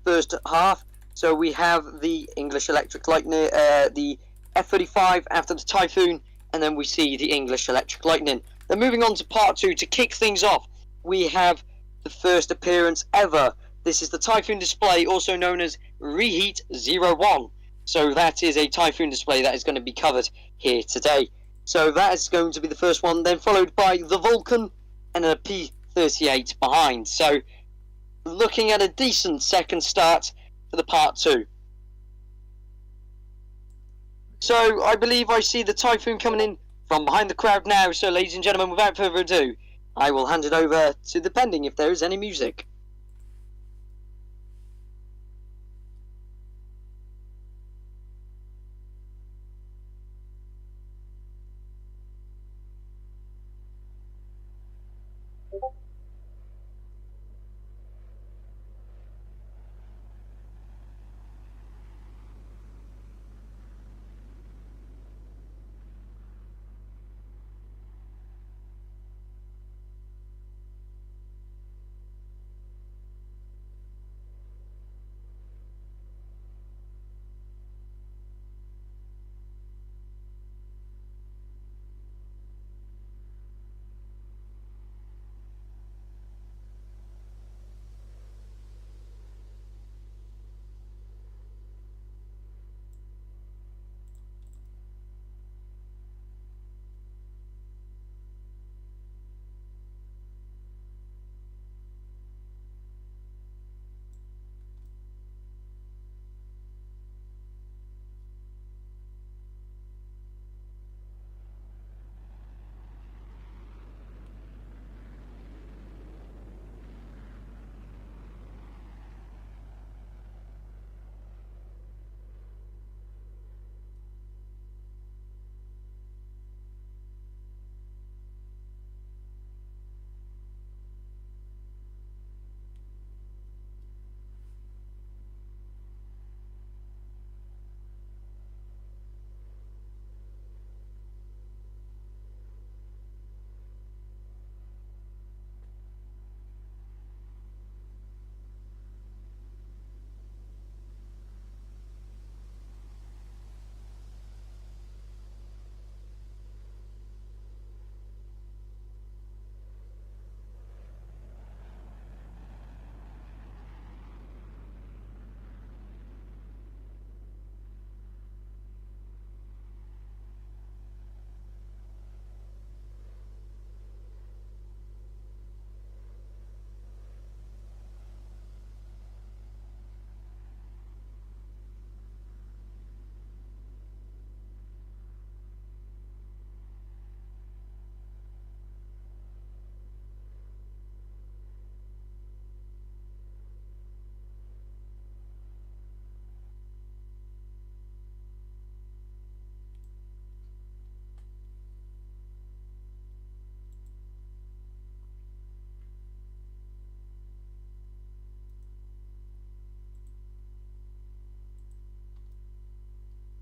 first half. So we have the English Electric Lightning, the F-35 after the Typhoon, and then we see the English Electric Lightning. Then moving on to part 2, to kick things off, we have the first appearance ever. This is the Typhoon display, also known as Reheat 01. So that is a Typhoon display that is going to be covered here today. So that is going to be the first one, then followed by the Vulcan and a P-38 behind. So looking at a decent second start for the part 2. So I believe I see the Typhoon coming in from behind the crowd now. So ladies and gentlemen, without further ado, I will hand it over to the pending if there is any music.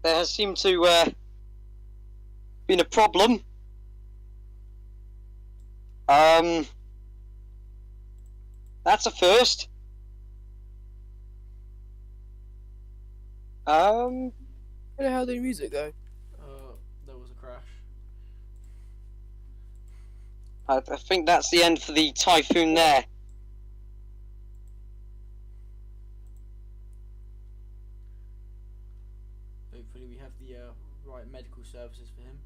There has seemed to been a problem. That's a first. Where the hell did the music go? There was a crash. I think that's the end for the Typhoon there. Hopefully we have the right medical services for him.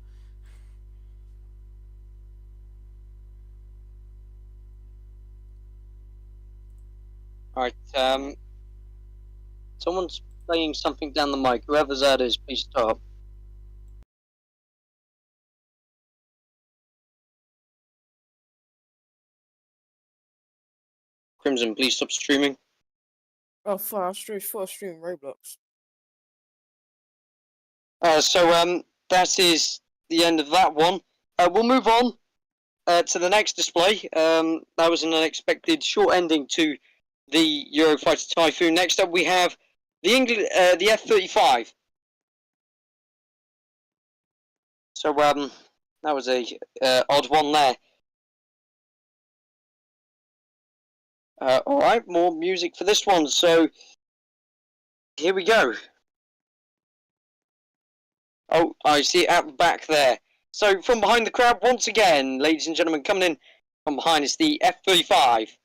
Alright, someone's playing something down the mic. Whoever that is, please stop. Crimson, please stop streaming. Oh, fuck, I stream Roblox. So that is the end of that one. We'll move on to the next display. That was an unexpected short ending to the Eurofighter Typhoon. Next up, we have the F-35. So that was a odd one there. All right, more music for this one. So here we go. Oh, I see it at the back there. So from behind the crowd, once again, ladies and gentlemen, coming in from behind is the F-35.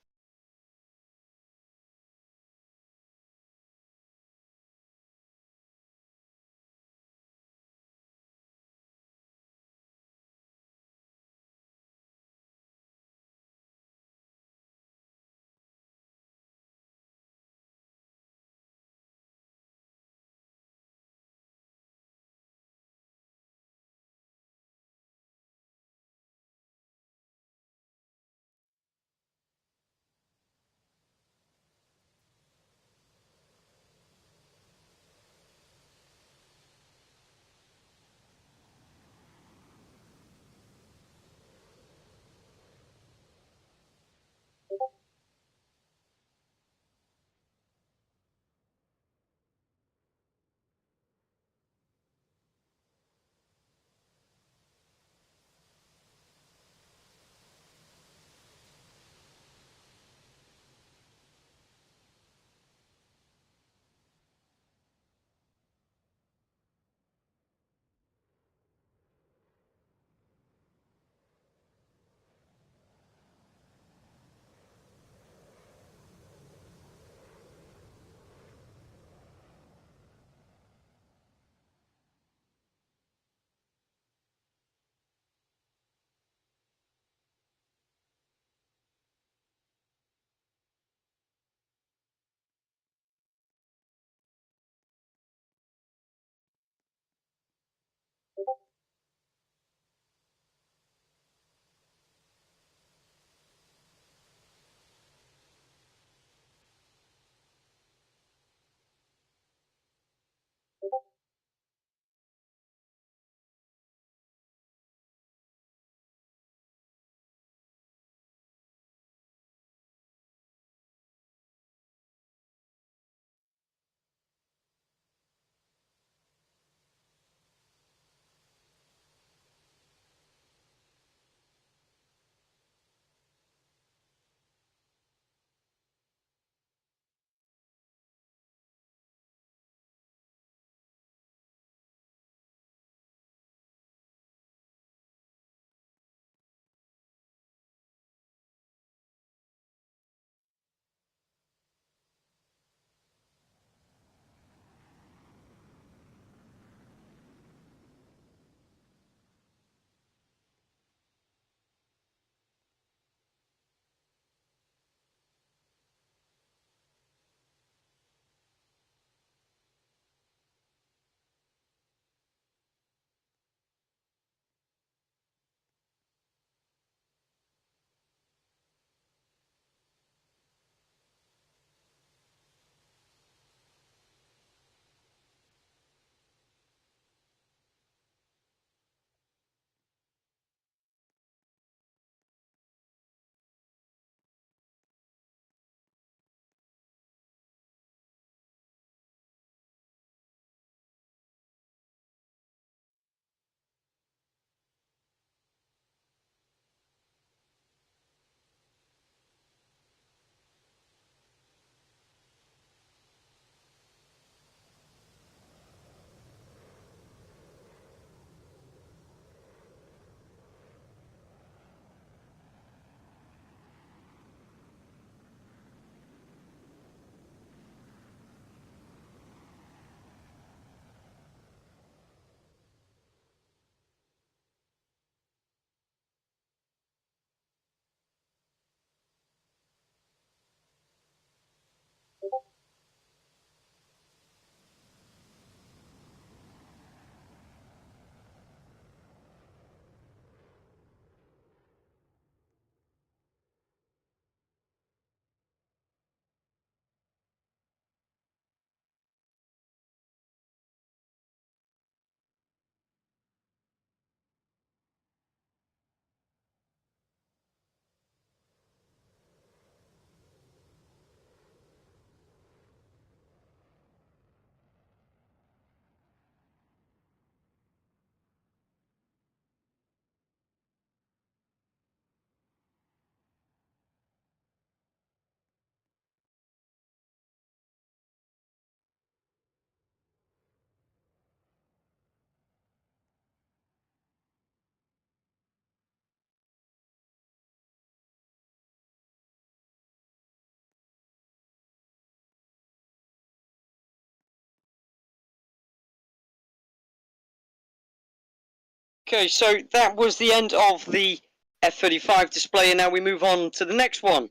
Okay, so that was the end of the F-35 display, and now we move on to the next one,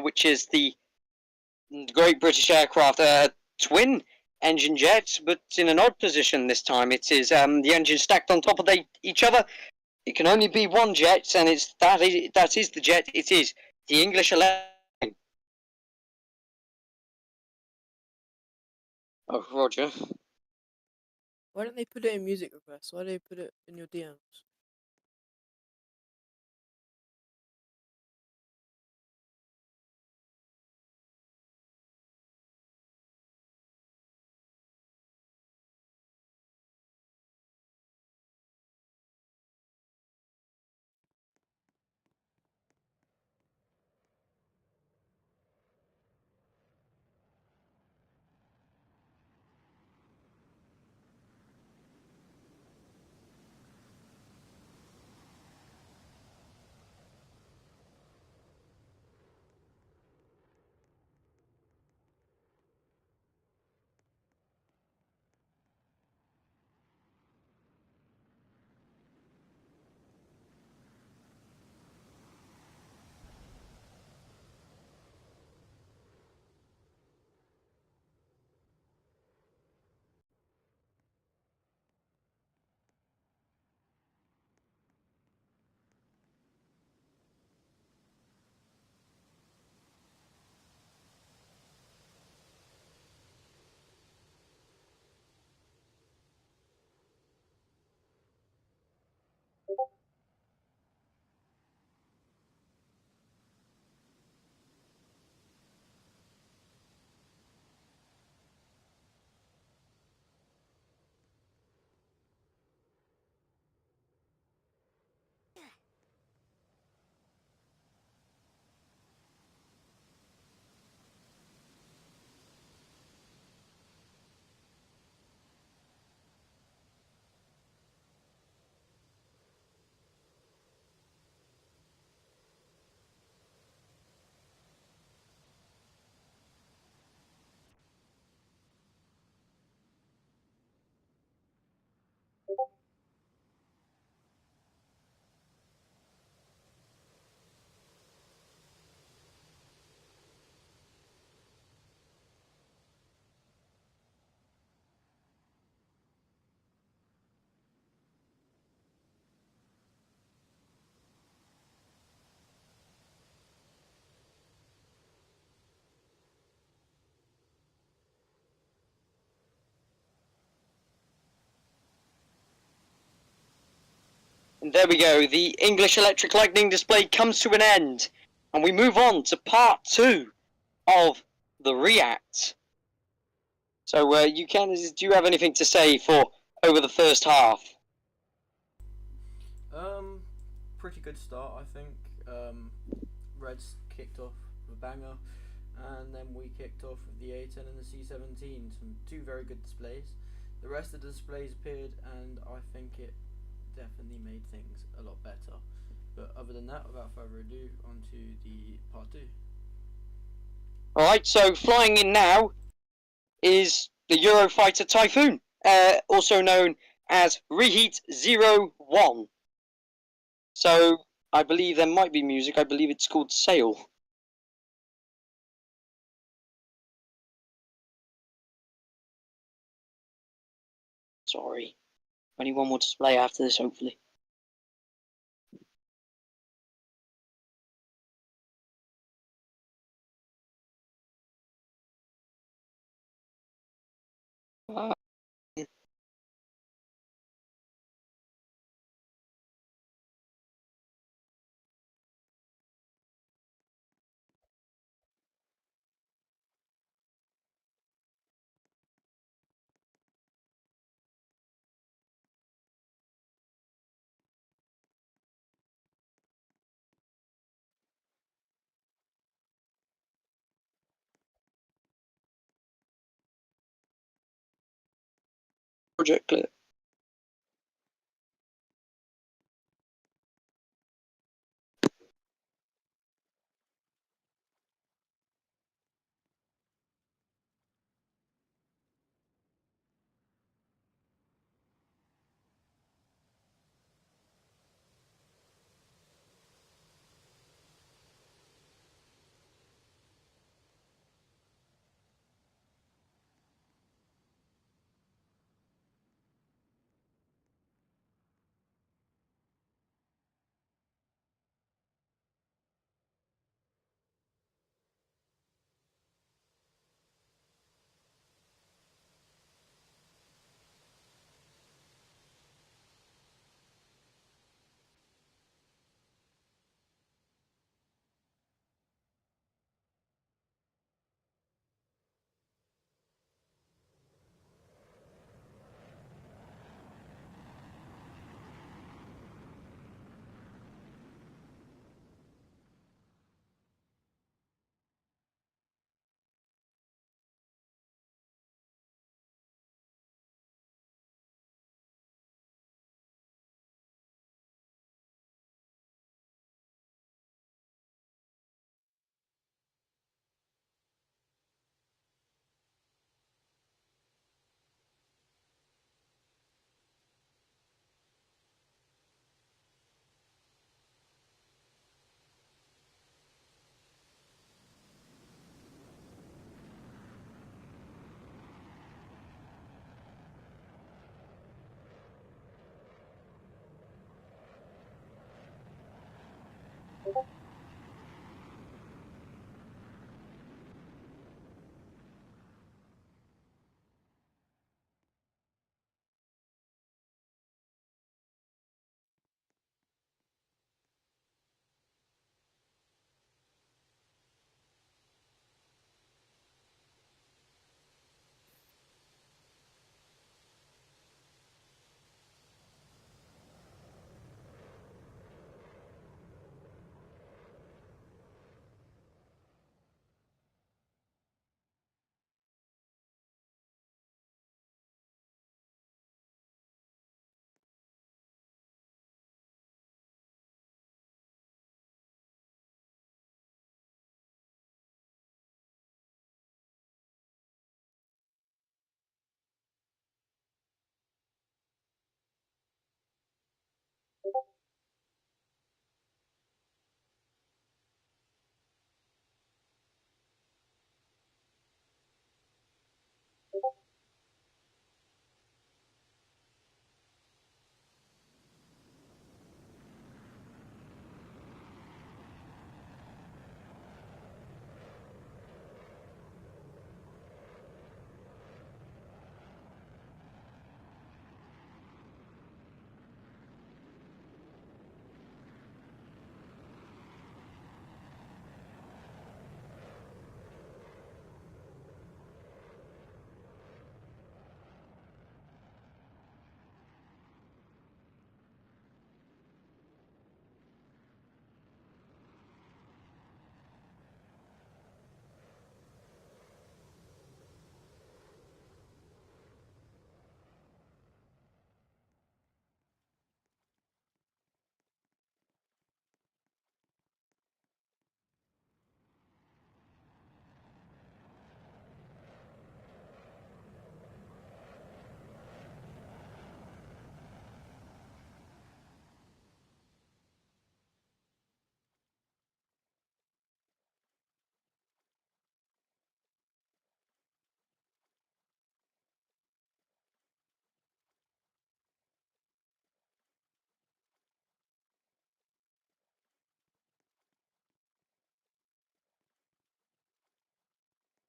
which is the Great British Aircraft twin engine jet, but in an odd position this time. It is the engine stacked on top of each other. It can only be one jet, and that is the jet. It is the English Electric. Oh, Roger. Why don't they put it in music requests? Why do they put it in your DMs? And there we go. The English Electric Lightning display comes to an end, and we move on to part 2 of the RIAT. So, do you have anything to say for over the first half? Pretty good start, I think. Reds kicked off with a banger, and then we kicked off with the A10 and the C17. Two very good displays. The rest of the displays appeared, and I think it definitely made things a lot better. But other than that, without further ado, on to the part 2. Alright, so flying in now is the Eurofighter Typhoon, also known as Reheat 01. So, I believe there might be music. I believe it's called Sail. Sorry. Only one more display after this, hopefully. Project clip.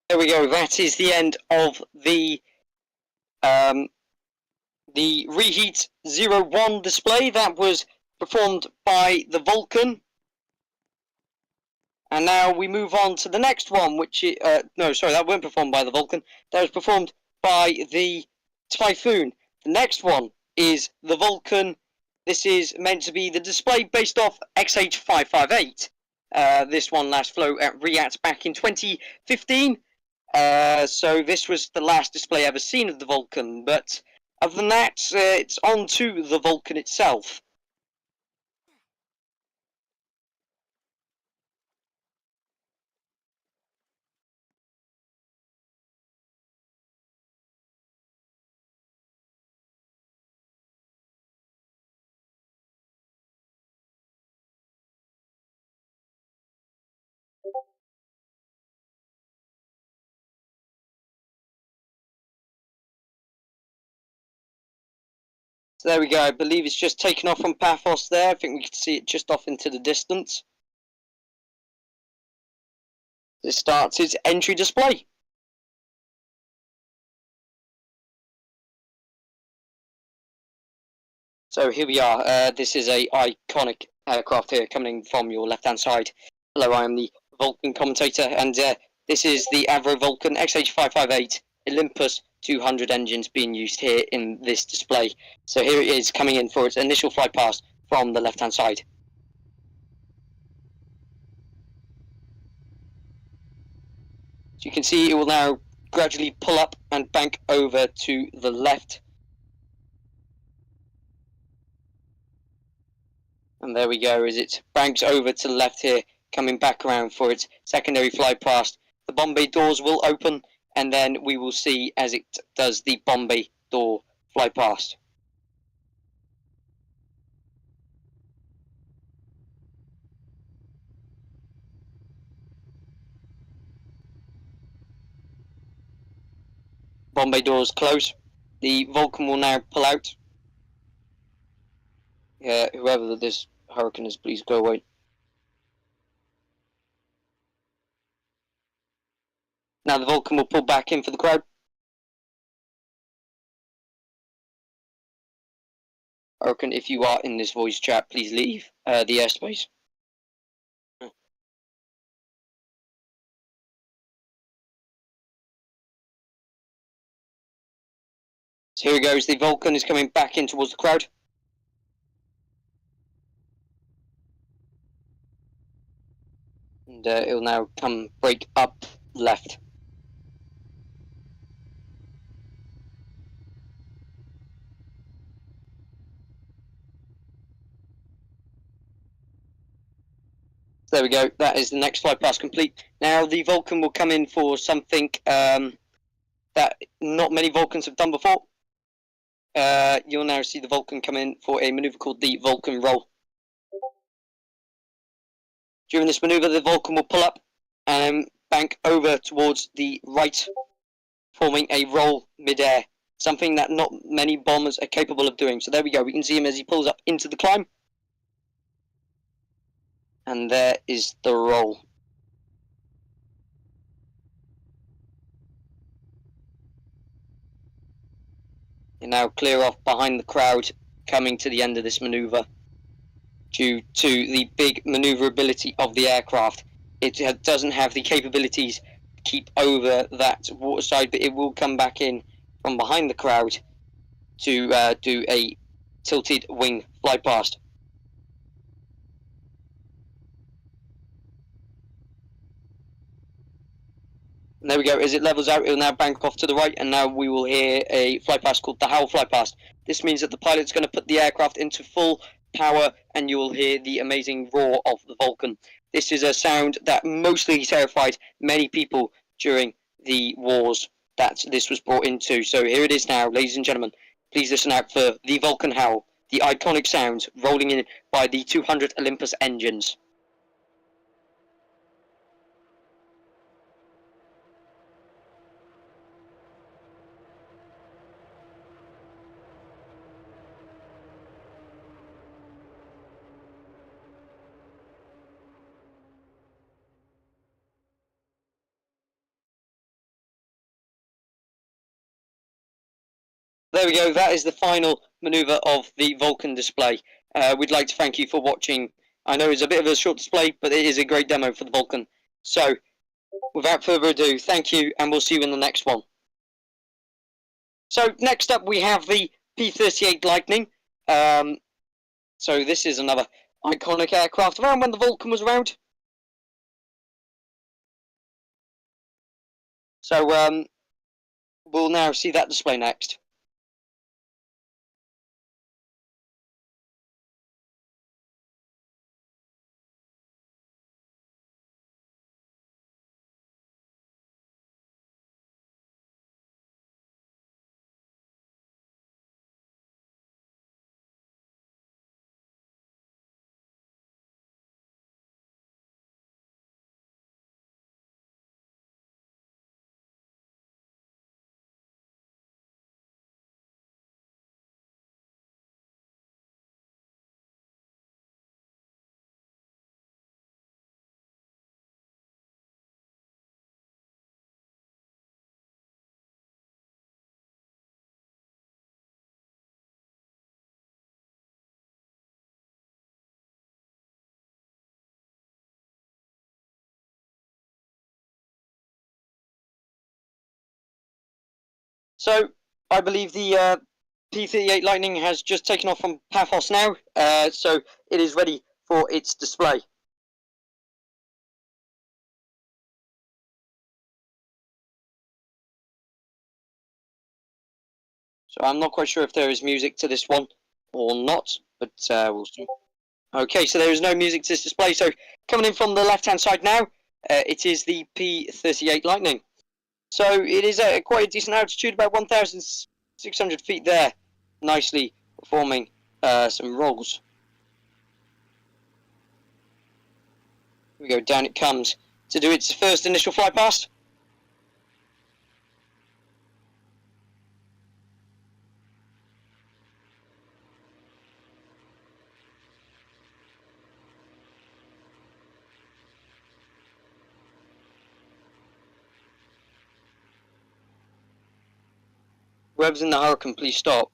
There we go. That is the end of the Reheat 01 display that was performed by the Vulcan. And now we move on to the next one, which no, sorry, that weren't performed by the Vulcan. That was performed by the Typhoon. The next one is the Vulcan. This is meant to be the display based off XH558. This one last flew at RIAT back in 2015. So this was the last display ever seen of the Vulcan. But other than that, it's on to the Vulcan itself. So there we go. I believe it's just taken off from Paphos there. I think we can see it just off into the distance. This starts its entry display. So here we are. This is a iconic aircraft here coming from your left-hand side. Hello, I am the Vulcan commentator, and this is the Avro Vulcan XH558 Olympus 200 engines being used here in this display. So here it is coming in for its initial flight pass from the left-hand side. So you can see it will now gradually pull up and bank over to the left. And there we go, as it banks over to the left here, coming back around for its secondary flight past. The bomb bay doors will open, and then we will see as it does the bomb bay door fly past. Bomb bay doors close. The Vulcan will now pull out. Whoever this Hurricane is, please go away. Now the Vulcan will pull back in for the crowd. I reckon if you are in this voice chat, please leave the airspace. So here it goes, the Vulcan is coming back in towards the crowd. And it'll now come break up left. There we go, that is the next fly past complete. Now the Vulcan will come in for something that not many Vulcans have done before. You'll now see the Vulcan come in for a maneuver called the Vulcan roll. During this maneuver, the Vulcan will pull up and bank over towards the right, forming a roll mid-air, something that not many bombers are capable of doing. So there we go, we can see him as he pulls up into the climb. And there is the roll. You now clear off behind the crowd, coming to the end of this maneuver. Due to the big maneuverability of the aircraft, it doesn't have the capabilities to keep over that water side, but it will come back in from behind the crowd to do a tilted wing fly past. And there we go, as it levels out, it will now bank off to the right, and now we will hear a fly past called the Howl fly past. This means that the pilot's going to put the aircraft into full power, and you will hear the amazing roar of the Vulcan. This is a sound that mostly terrified many people during the wars that this was brought into. So here it is now, ladies and gentlemen. Please listen out for the Vulcan howl, the iconic sound rolling in by the 200 Olympus engines. There we go, that is the final maneuver of the Vulcan display. We'd like to thank you for watching. I know it's a bit of a short display, but it is a great demo for the Vulcan. So, without further ado, thank you, and we'll see you in the next one. So, next up we have the P-38 Lightning. So this is another iconic aircraft, around when the Vulcan was around. So, we'll now see that display next. So, I believe the P-38 Lightning has just taken off from Paphos now, so it is ready for its display. So I'm not quite sure if there is music to this one or not, but we'll see. Okay, so there is no music to this display, so coming in from the left-hand side now, it is the P-38 Lightning. So it is at quite a decent altitude, about 1,600 feet there, nicely performing some rolls. Here we go, down it comes to do its first initial fly past. Whoever's in the Hurricane, please stop.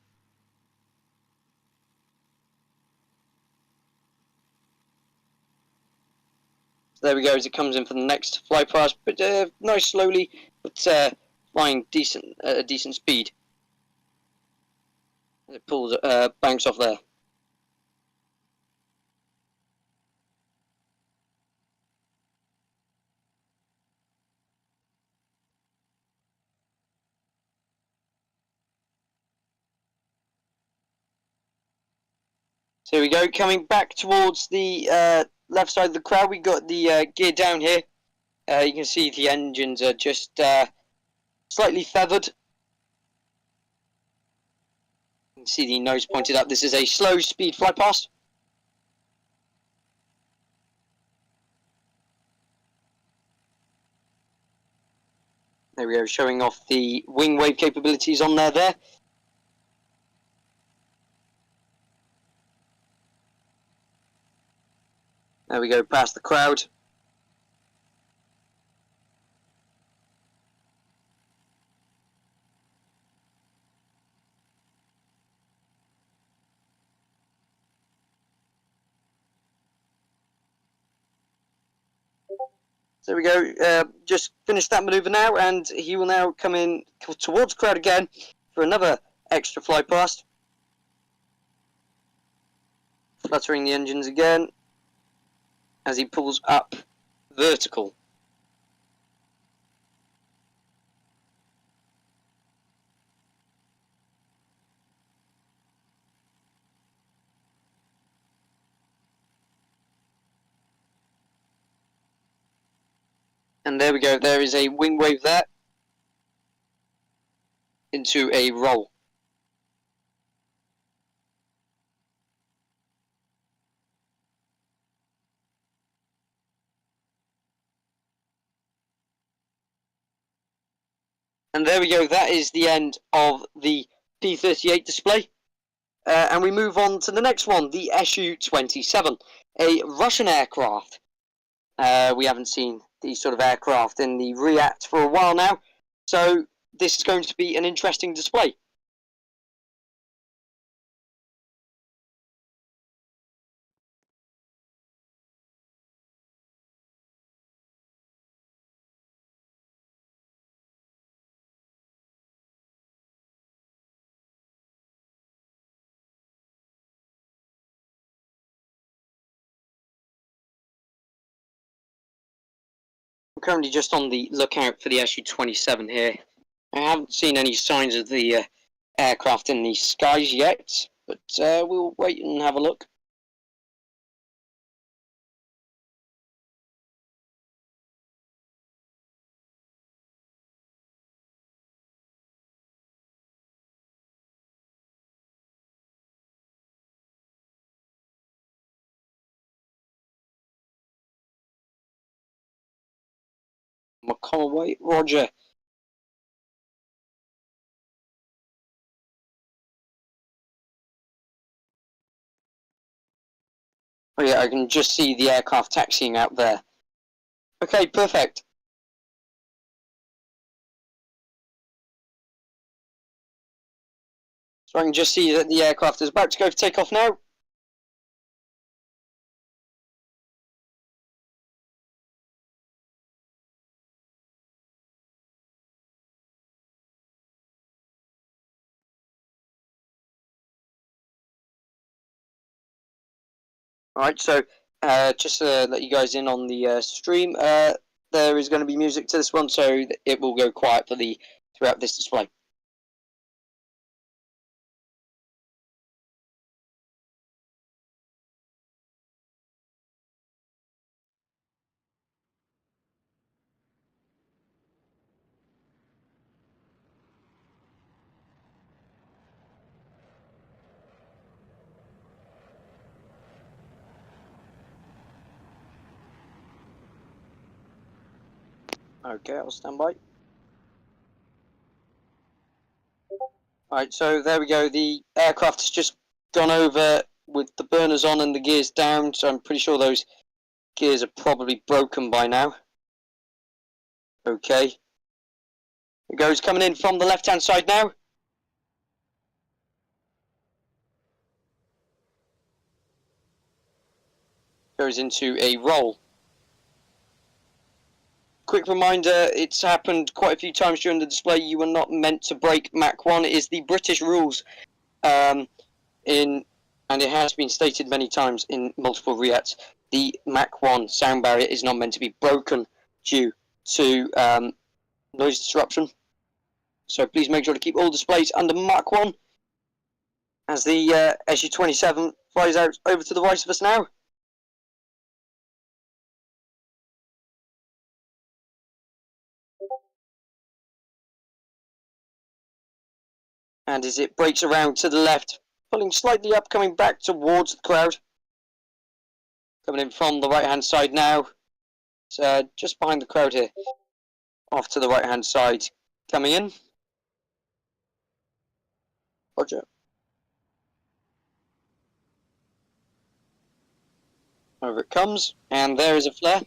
So there we go, as it comes in for the next fly past, but nice slowly, but flying a decent speed. It pulls, banks off there. So here we go, coming back towards the left side of the crowd. We got the gear down here. You can see the engines are just slightly feathered. You can see the nose pointed up. This is a slow speed fly past. There we go, showing off the wing wave capabilities on there. There we go, past the crowd. So there we go, just finished that manoeuvre now, and he will now come in towards the crowd again for another extra fly past. Fluttering the engines again as he pulls up vertical. And there we go, there is a wing wave there into a roll. And there we go, that is the end of the P-38 display. And we move on to the next one, the Su-27, a Russian aircraft. We haven't seen these sort of aircraft in the RIAT for a while now, so this is going to be an interesting display. I'm currently just on the lookout for the Su-27 here. I haven't seen any signs of the aircraft in the skies yet, but we'll wait and have a look. McConaughey, Roger. Oh yeah, I can just see the aircraft taxiing out there. Okay, perfect. So I can just see that the aircraft is about to go for takeoff now. Alright, so just to let you guys in on the stream, there is going to be music to this one, so it will go quiet for throughout this display. Okay, I'll stand by. Alright, so there we go. The aircraft has just gone over with the burners on and the gears down, so I'm pretty sure those gears are probably broken by now. Okay. It goes coming in from the left-hand side now. goes into a roll. Quick reminder, it's happened quite a few times during the display. You are not meant to break Mach 1. It is the British rules, and it has been stated many times in multiple RIATs. The Mach 1 sound barrier is not meant to be broken due to noise disruption. So please make sure to keep all displays under Mach 1 as the SU-27 flies out over to the right of us now. And as it breaks around to the left, pulling slightly up, coming back towards the crowd. Coming in from the right-hand side now. It's just behind the crowd here. Off to the right-hand side. Coming in. Roger. Over it comes, and there is a flare.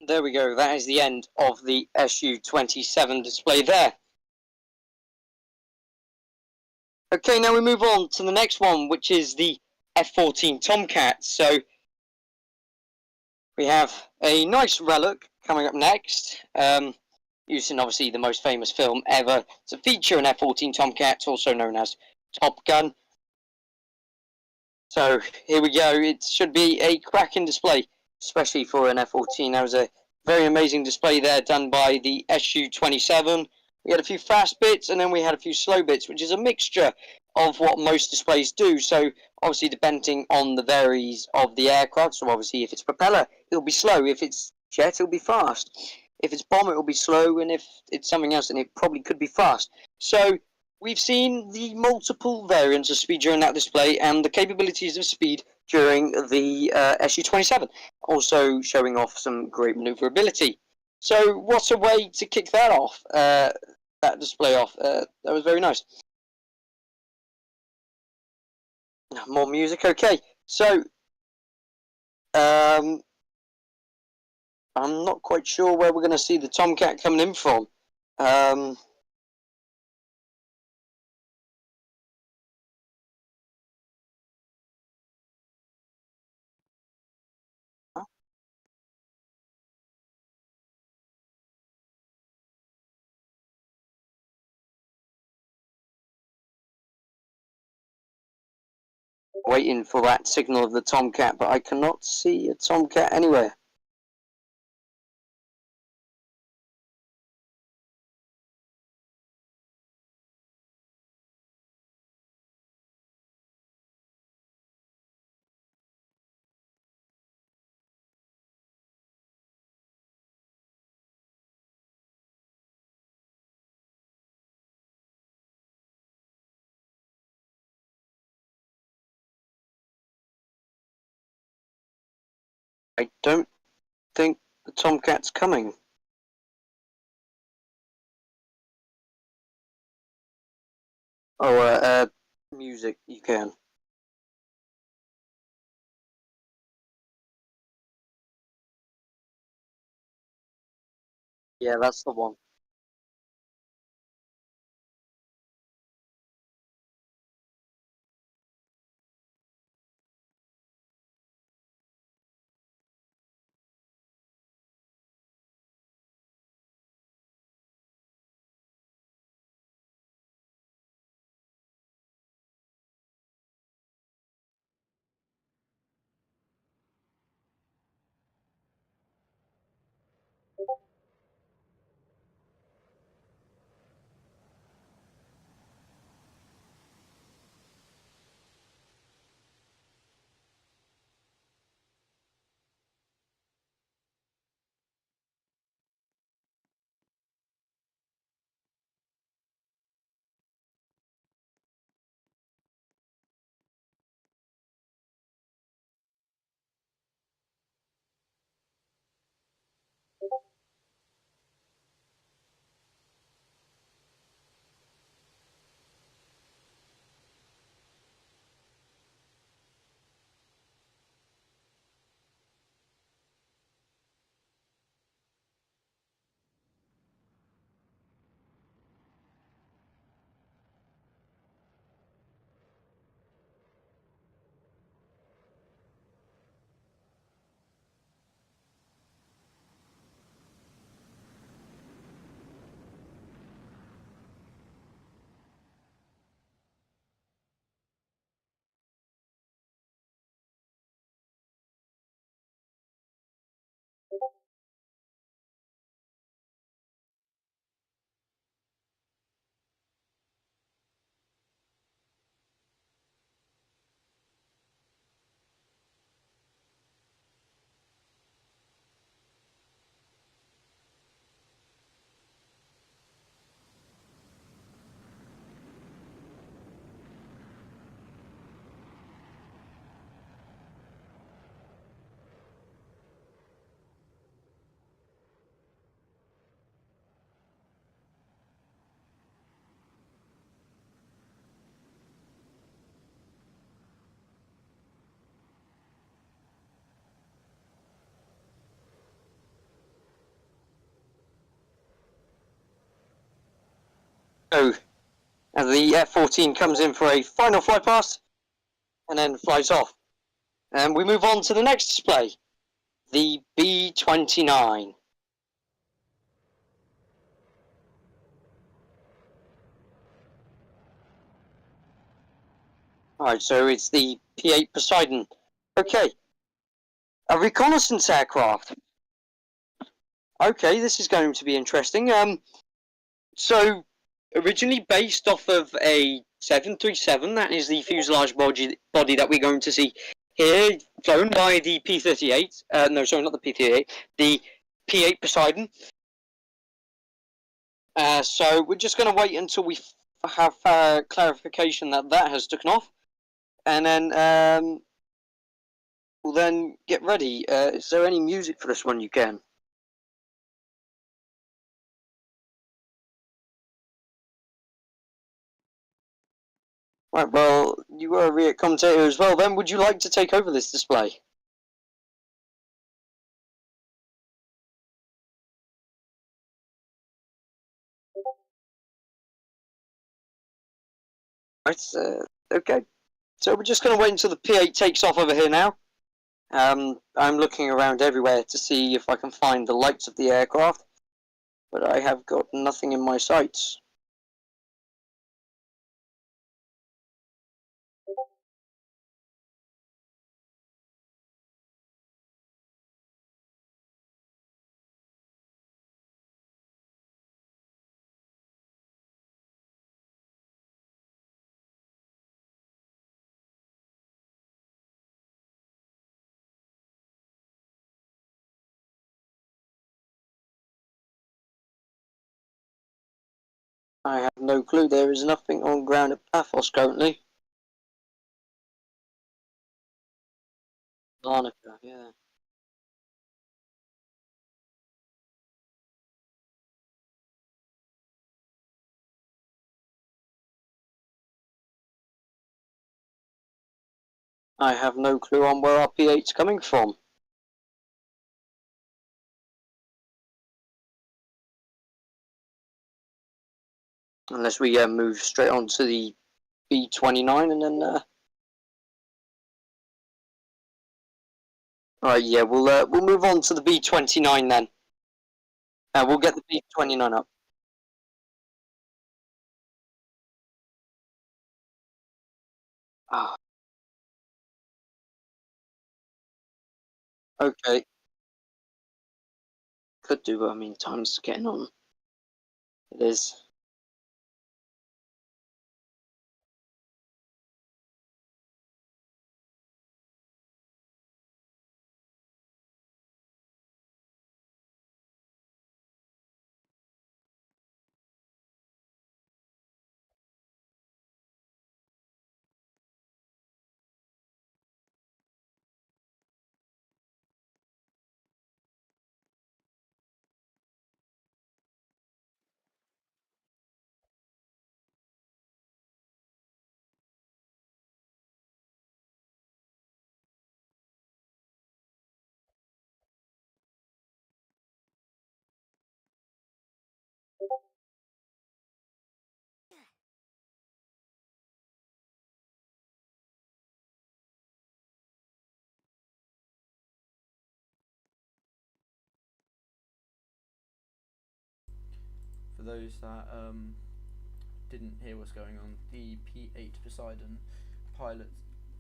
there we go. That is the end of the SU-27 display there. Okay, now we move on to the next one, which is the F-14 Tomcat. So we have a nice relic coming up next, using obviously the most famous film ever to feature an F-14 Tomcat, also known as Top Gun. So here we go. It should be a cracking display, especially for an F-14. That was a very amazing display there done by the SU-27. We had a few fast bits and then we had a few slow bits, which is a mixture of what most displays do. So obviously depending on the varies of the aircraft. So obviously if it's propeller, it'll be slow. If it's jet, it'll be fast. If it's bomber, it'll be slow. And if it's something else, then it probably could be fast. So we've seen the multiple variants of speed during that display and the capabilities of speed during the SU-27, also showing off some great maneuverability. So what a way to kick that off, that display off. That was very nice. More music, okay. So, I'm not quite sure where we're going to see the Tomcat coming in from. Waiting for that signal of the Tomcat, but I cannot see a Tomcat anywhere. I don't think the Tomcat's coming. Oh, music, you can. Yeah, that's the one. So, and the F-14 comes in for a final fly past, and then flies off. And we move on to the next display, the B-29. Alright, so it's the P-8 Poseidon. Okay. A reconnaissance aircraft. Okay, this is going to be interesting. So, originally based off of a 737, that is the fuselage body that we're going to see here, flown by the P-38. No, sorry, not the P-38, the P-8 Poseidon. So we're just going to wait until we have clarification that that has taken off, and then we'll then get ready. Is there any music for this one you can? Right, well, you were a RIAT commentator as well then. Would you like to take over this display? Right, okay. So we're just going to wait until the P-8 takes off over here now. I'm looking around everywhere to see if I can find the lights of the aircraft, but I have got nothing in my sights. I have no clue. There is nothing on ground at Paphos currently. Larnaca, yeah. I have no clue on where our P-8's coming from. Unless we move straight on to the B-29 and then... Alright, yeah, we'll move on to the B-29 then. We'll get the B-29 up. Ah. Okay. Could do, but I mean, time's getting on. It is. For those that didn't hear what's going on, the P-8 Poseidon pilot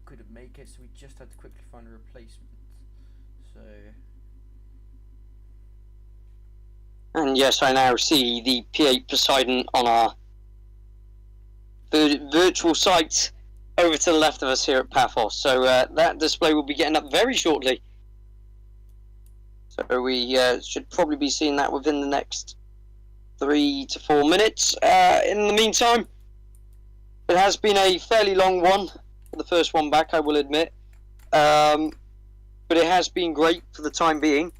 couldn't make it, so we just had to quickly find a replacement. So, And yes, I now see the P-8 Poseidon on our virtual site over to the left of us here at Paphos. So that display will be getting up very shortly. So we should probably be seeing that within the next 3 to 4 minutes. In the meantime, it has been a fairly long one for the first one back, I will admit. But it has been great for the time being.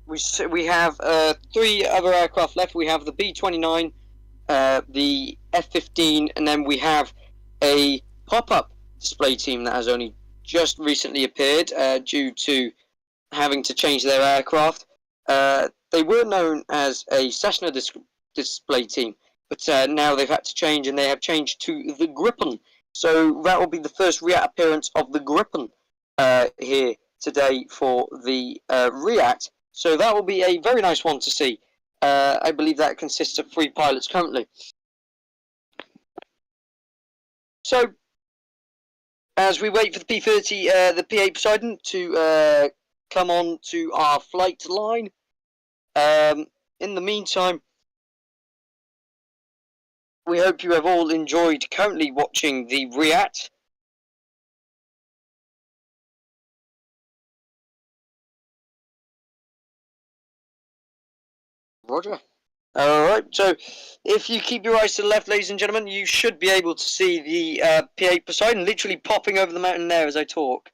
We have 3 other aircraft left. We have the B-29, the F-15, and then we have a pop-up display team that has only just recently appeared due to having to change their aircraft. They were known as a Cessna display team. But now they've had to change, and they have changed to the Gripen. So that will be the first RIAT appearance of the Gripen here today for the RIAT. So that will be a very nice one to see. I believe that consists of 3 pilots currently. So, as we wait for the P30, the P8 Poseidon to come on to our flight line, in the meantime, we hope you have all enjoyed currently watching the RIAT. Roger. Alright, so if you keep your eyes to the left, ladies and gentlemen, you should be able to see the P8 Poseidon literally popping over the mountain there as I talk.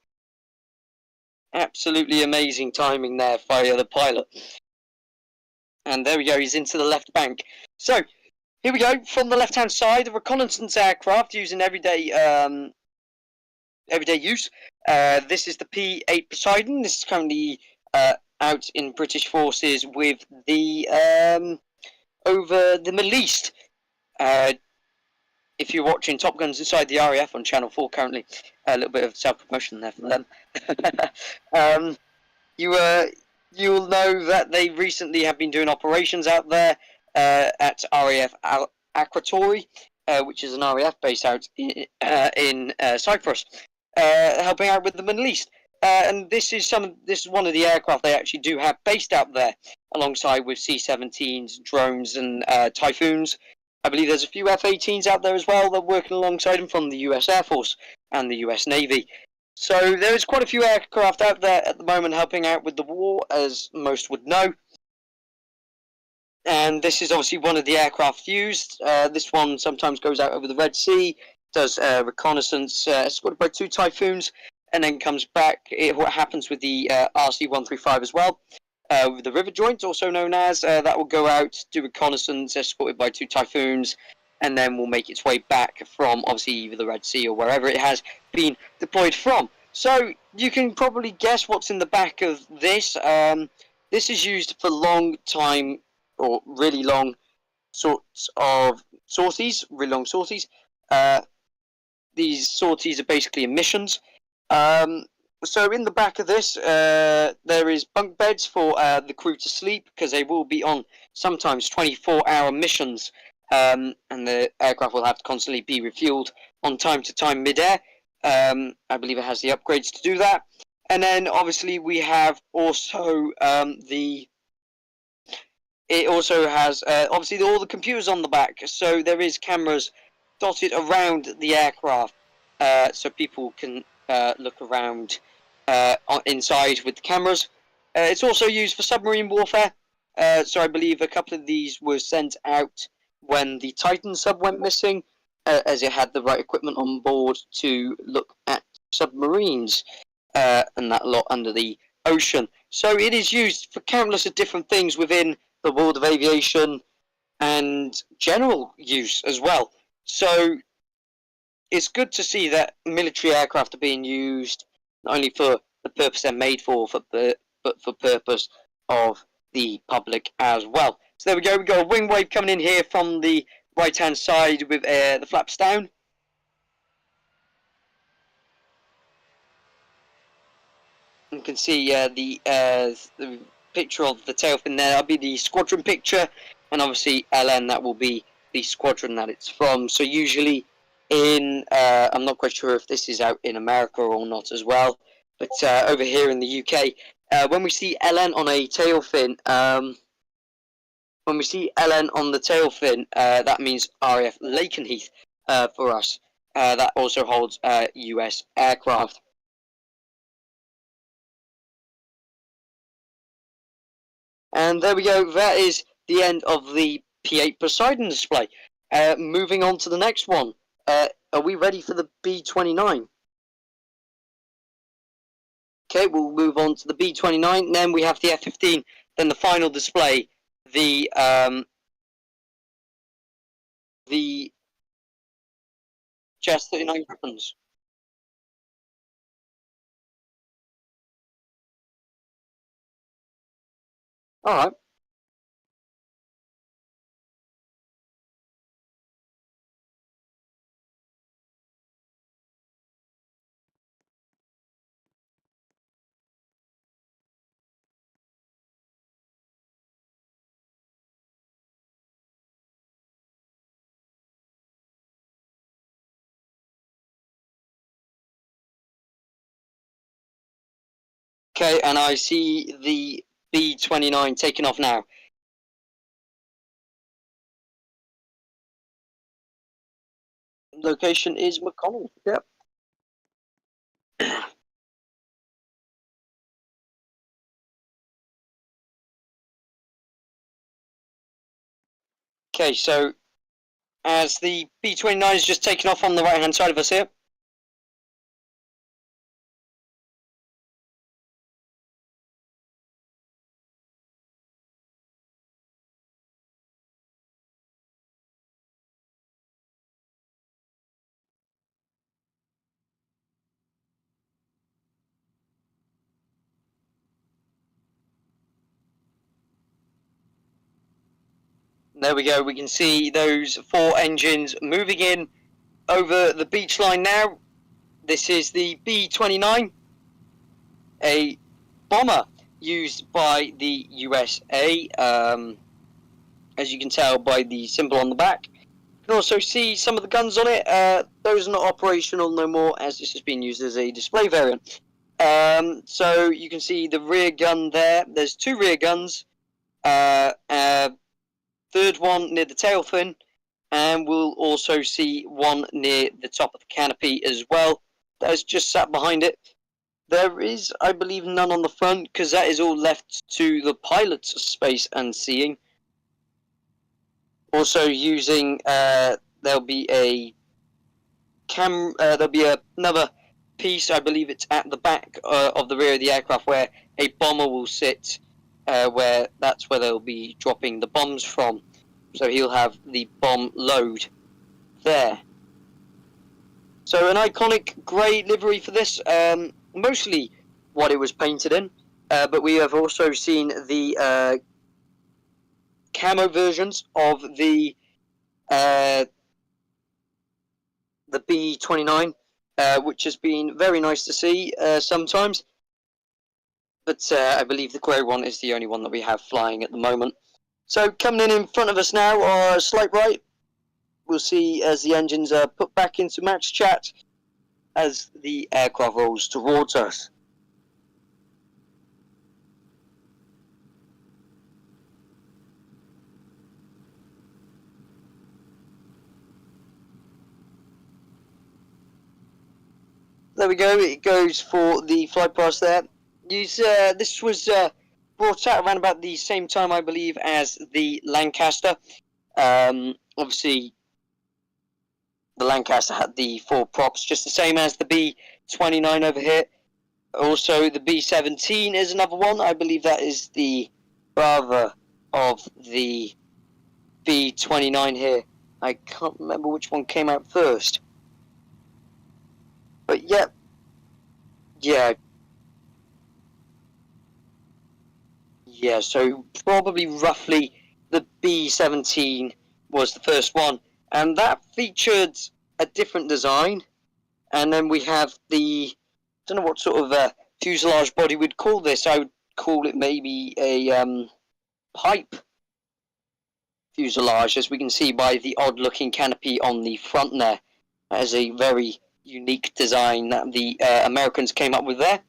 Absolutely amazing timing there by the pilot. And there we go, he's into the left bank. So, here we go, from the left-hand side, a reconnaissance aircraft using everyday use. This is the P8 Poseidon. This is currently out in British forces with the over the Middle East. If you're watching Top Guns Inside the RAF on Channel 4 currently, a little bit of self-promotion there from them. You'll know that they recently have been doing operations out there at RAF Akratory, which is an RAF base out in Cyprus, helping out with the Middle East. And this is one of the aircraft they actually do have based out there, alongside with C-17s, drones, and Typhoons. I believe there's a few F-18s out there as well that are working alongside them from the US Air Force and the US Navy. So there is quite a few aircraft out there at the moment helping out with the war, as most would know. And this is obviously one of the aircraft used. This one sometimes goes out over the Red Sea, does reconnaissance, escorted by 2 Typhoons, and then comes back. What happens with the RC-135 as well, with the river joint, also known as, that will go out, do reconnaissance, escorted by 2 Typhoons, and then will make its way back from, obviously, either the Red Sea or wherever it has been deployed from. So, you can probably guess what's in the back of this. This is used for long time, or really long sorts of sorties, really long sorties. These sorties are basically missions. So in the back of this, there is bunk beds for the crew to sleep, because they will be on sometimes 24-hour missions, and the aircraft will have to constantly be refueled on time to time mid-air. I believe it has the upgrades to do that. And then obviously we have also it also has obviously all the computers on the back, so there is cameras dotted around the aircraft, so people can look around inside with the cameras. It's also used for submarine warfare, so I believe a couple of these were sent out when the Titan sub went missing, as it had the right equipment on board to look at submarines and that lot under the ocean. So it is used for countless of different things within the world of aviation and general use as well. So it's good to see that military aircraft are being used not only for the purpose they're made for, but for purpose of the public as well. So there we go. We've got a wing wave coming in here from the right-hand side with the flaps down. You can see the picture of the tail fin there. That'll be the squadron picture, and obviously LN, that will be the squadron that it's from. So usually in I'm not quite sure if this is out in America or not as well, but over here in the UK, when we see LN on a tail fin, when we see LN on the tail fin, that means RAF Lakenheath for us. That also holds US aircraft. And there we go, that is the end of the P8 Poseidon display. Moving on to the next one. Are we ready for the B29? Okay, we'll move on to the B29, then we have the F15, then the final display, the JS39 Gripens. Alright. Okay, and I see the B-29 taking off now. Location is McConnell. Yep. Okay, so as the B-29 is just taking off on the right-hand side of us here. There we go, we can see those 4 engines moving in over the beach line now. This is the B-29, a bomber used by the USA, as you can tell by the symbol on the back. You can also see some of the guns on it. Those are not operational no more, as this has been used as a display variant. So you can see the rear gun there. There's 2 rear guns. Third one near the tail fin, and we'll also see one near the top of the canopy as well. That's just sat behind it. There is, I believe, none on the front, because that is all left to the pilot's space and seeing. Also using, there'll be a another piece, I believe it's at the back of the rear of the aircraft, where a bomber will sit, where that's where they'll be dropping the bombs from. So he'll have the bomb load there. So an iconic grey livery for this, mostly what it was painted in, but we have also seen the camo versions of the B-29, which has been very nice to see sometimes. But I believe the grey one is the only one that we have flying at the moment. So coming in front of us now, our slight right, we'll see as the engines are put back into max chat as the aircraft rolls towards us. There we go, it goes for the flight pass there. This was brought out around about the same time, I believe, as the Lancaster. Obviously, the Lancaster had the 4 props, just the same as the B-29 over here. Also, the B-17 is another one. I believe that is the brother of the B-29 here. I can't remember which one came out first. But yeah. Yeah, so probably roughly the B-17 was the first one. And that featured a different design. And then we have the, I don't know what sort of fuselage body we'd call this. I would call it maybe a pipe fuselage, as we can see by the odd looking canopy on the front there. That is a very unique design that the Americans came up with there.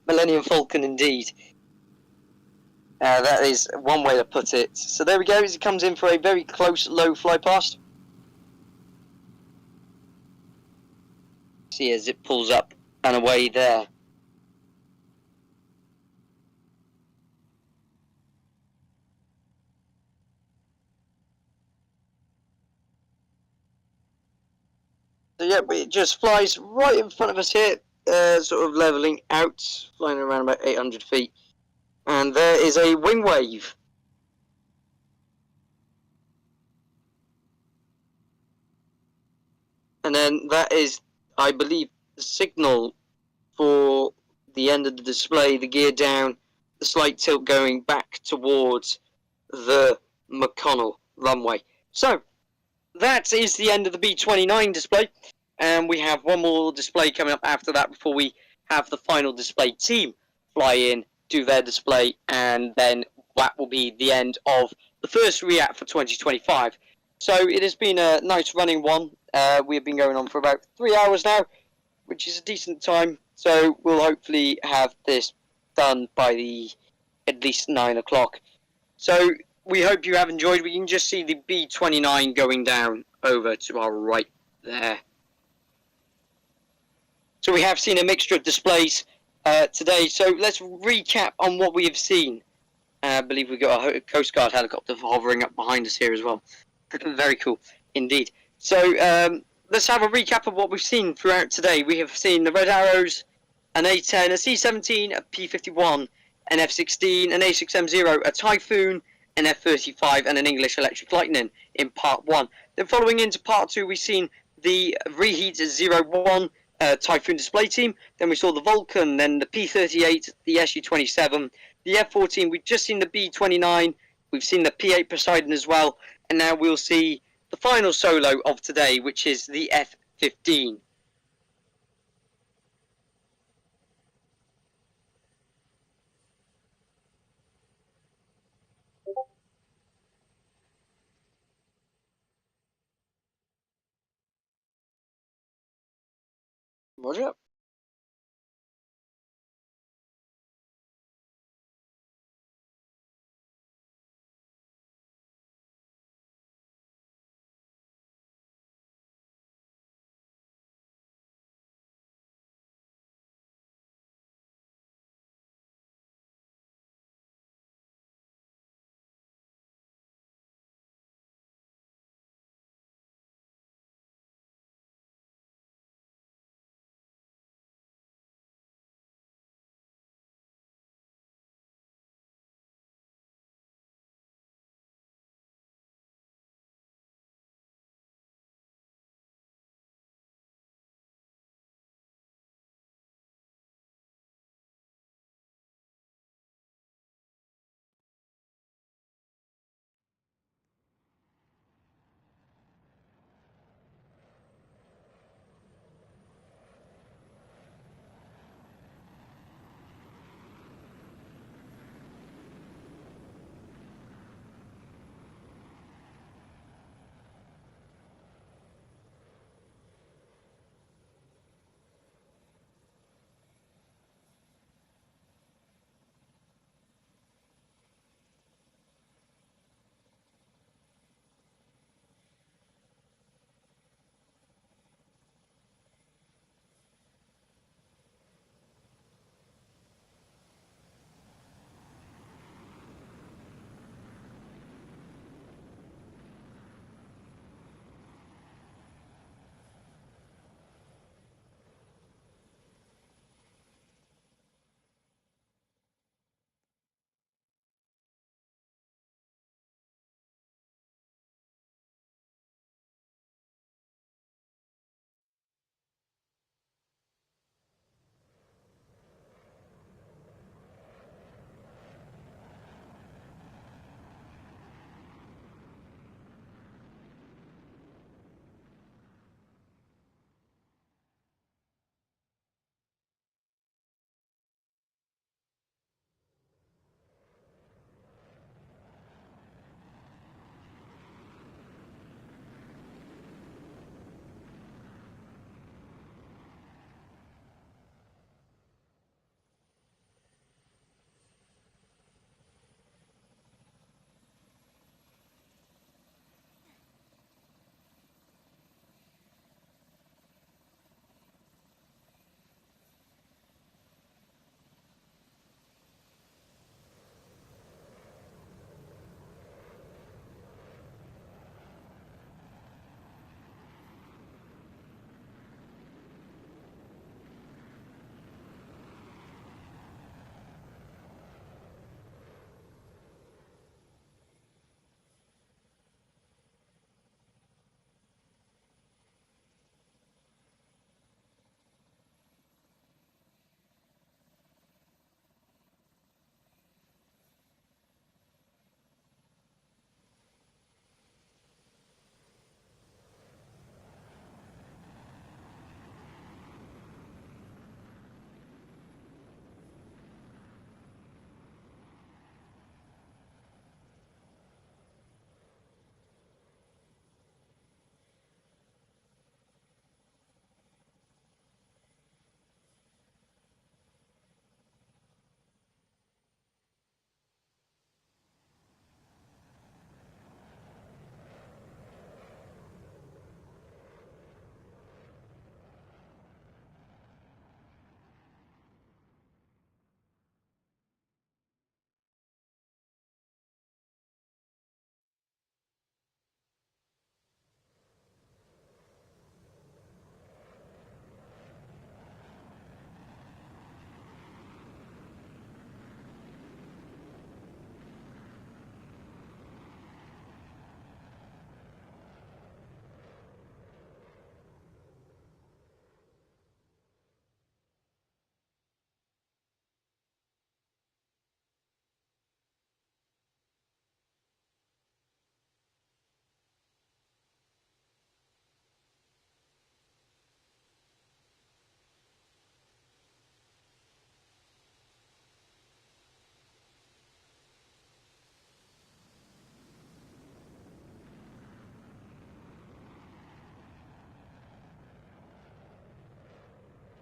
Millennium Falcon indeed. That is one way to put it. So there we go, as it comes in for a very close low fly past. See as it pulls up and away there. So yeah, it just flies right in front of us here, sort of levelling out, flying around about 800 feet. And there is a wing wave. And then that is, I believe, the signal for the end of the display, the gear down, the slight tilt going back towards the McConnell runway. So, that is the end of the B-29 display, and we have one more display coming up after that before we have the final display team fly in, do their display, and then that will be the end of the first RIAT for 2025. So it has been a nice running one. We have been going on for about 3 hours now. which is a decent time. So we'll hopefully have this done by at least 9 o'clock. So we hope you have enjoyed. We can just see the B29 going down over to our right there. So we have seen a mixture of displays today. So let's recap on what we have seen. I believe we got a Coast Guard helicopter hovering up behind us here as well. Very cool indeed. So let's have a recap of what we've seen throughout today. We have seen the Red Arrows, an A-10, a C-17, a P-51, an F-16, an A-6M0, a Typhoon, an F-35, and an English Electric Lightning in part 1. Then following into part 2, we've seen the Reheat 01 Typhoon display team. Then we saw the Vulcan, then the P-38, the Su-27, the F-14. We've just seen the B-29. We've seen the P-8 Poseidon as well. And now we'll see the final solo of today, which is the F-15. Roger.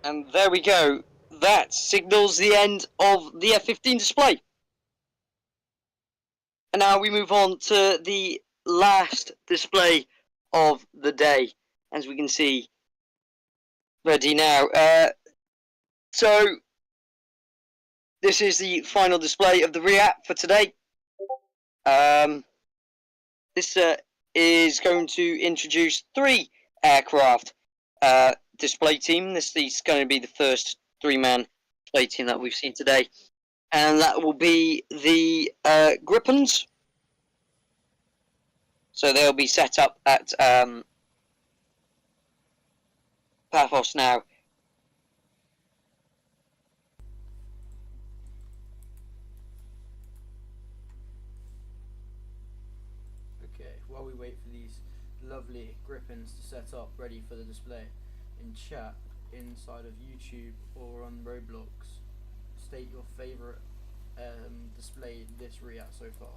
And there we go. That signals the end of the F-15 display. And now we move on to the last display of the day, as we can see ready now. So this is the final display of the RIAT for today. This is going to introduce 3 aircraft display team. This is going to be the first 3-man display team that we've seen today, and that will be the Gripens. So they'll be set up at Paphos now. Okay, while we wait for these lovely Gripens to set up ready for the display, in chat inside of YouTube or on Roblox, state your favourite display this RIAT so far.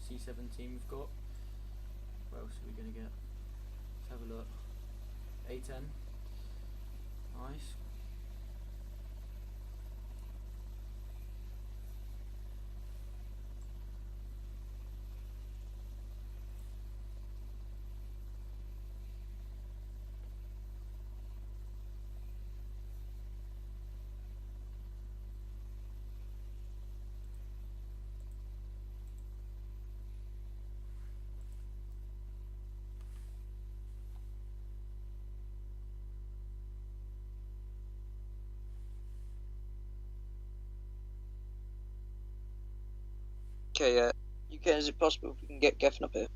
C17 we've got. What else are we going to get? Let's have a look. A10. Nice. Okay, UK, is it possible if we can get Geffen up here?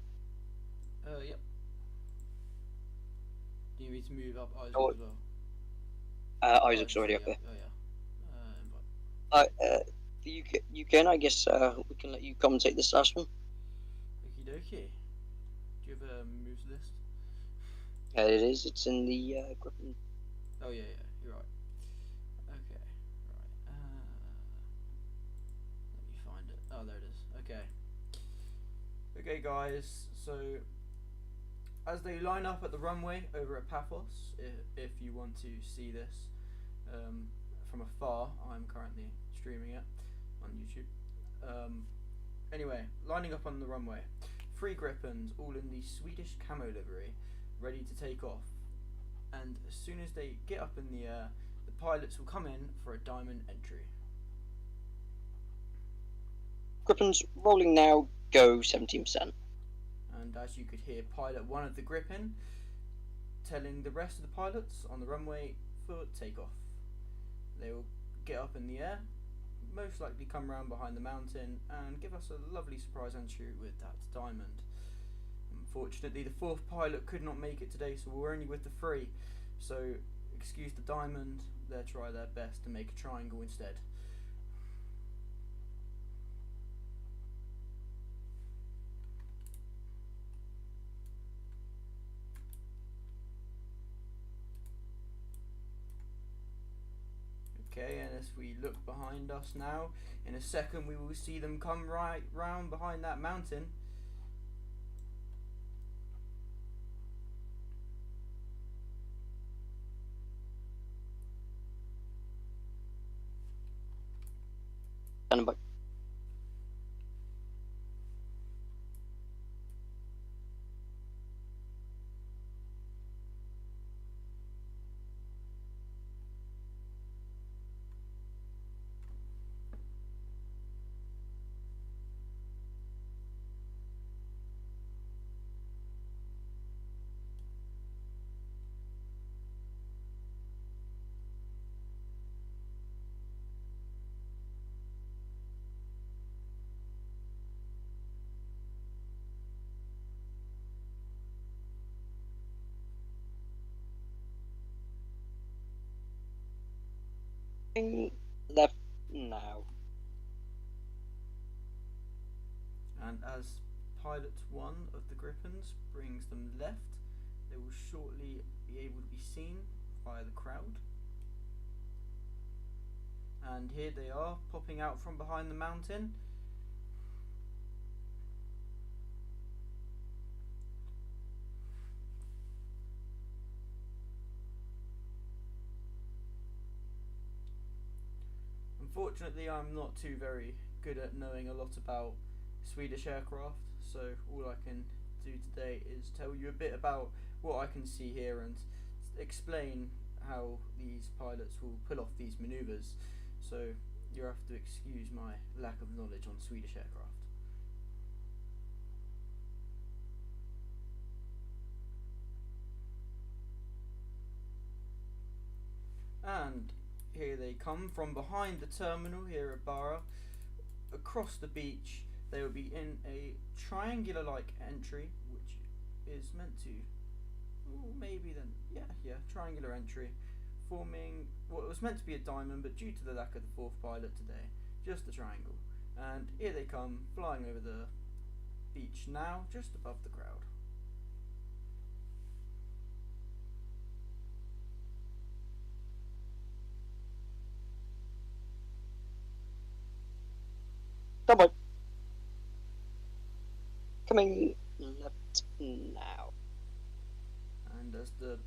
Yep. Do you need to move up Isaac Oh, as well? Isaac's already up yeah. here. Oh yeah. Invite. The UK, I guess we can let you commentate this last one. Okie dokie. Do you have a moves list? Yeah, it is. It's in the Gripen. Oh yeah, you're right. Okay, right. Let me find it. Oh, there it is. Okay. Okay, guys. So, as they line up at the runway over at Paphos, if you want to see this from afar, I'm currently streaming it on YouTube. Anyway, lining up on the runway, 3 Gripens, all in the Swedish camo livery, ready to take off. And as soon as they get up in the air, the pilots will come in for a diamond entry. Gripens rolling now. Go 17%. And as you could hear, pilot 1 of the Gripen telling the rest of the pilots on the runway for takeoff. They will get up in the air, most likely come round behind the mountain and give us a lovely surprise entry with that diamond. Unfortunately, the 4th pilot could not make it today, so we're only with the 3. So excuse the diamond, they'll try their best to make a triangle instead. Okay, and as we look behind us now, in a second we will see them come right round behind that mountain. Standing by. Left now. And as pilot 1 of the Gripens brings them left, they will shortly be able to be seen via the crowd. And here they are, popping out from behind the mountain. Unfortunately, I'm not too very good at knowing a lot about Swedish aircraft, so all I can do today is tell you a bit about what I can see here and explain how these pilots will pull off these manoeuvres. So you have to excuse my lack of knowledge on Swedish aircraft. And here they come from behind the terminal here at Barra. Across the beach, they will be in a triangular-like entry, which is meant to, triangular entry, forming what was meant to be a diamond, but due to the lack of the fourth pilot today, just a triangle. And here they come, flying over the beach now, just above the crowd. Come on. Coming left now. And as the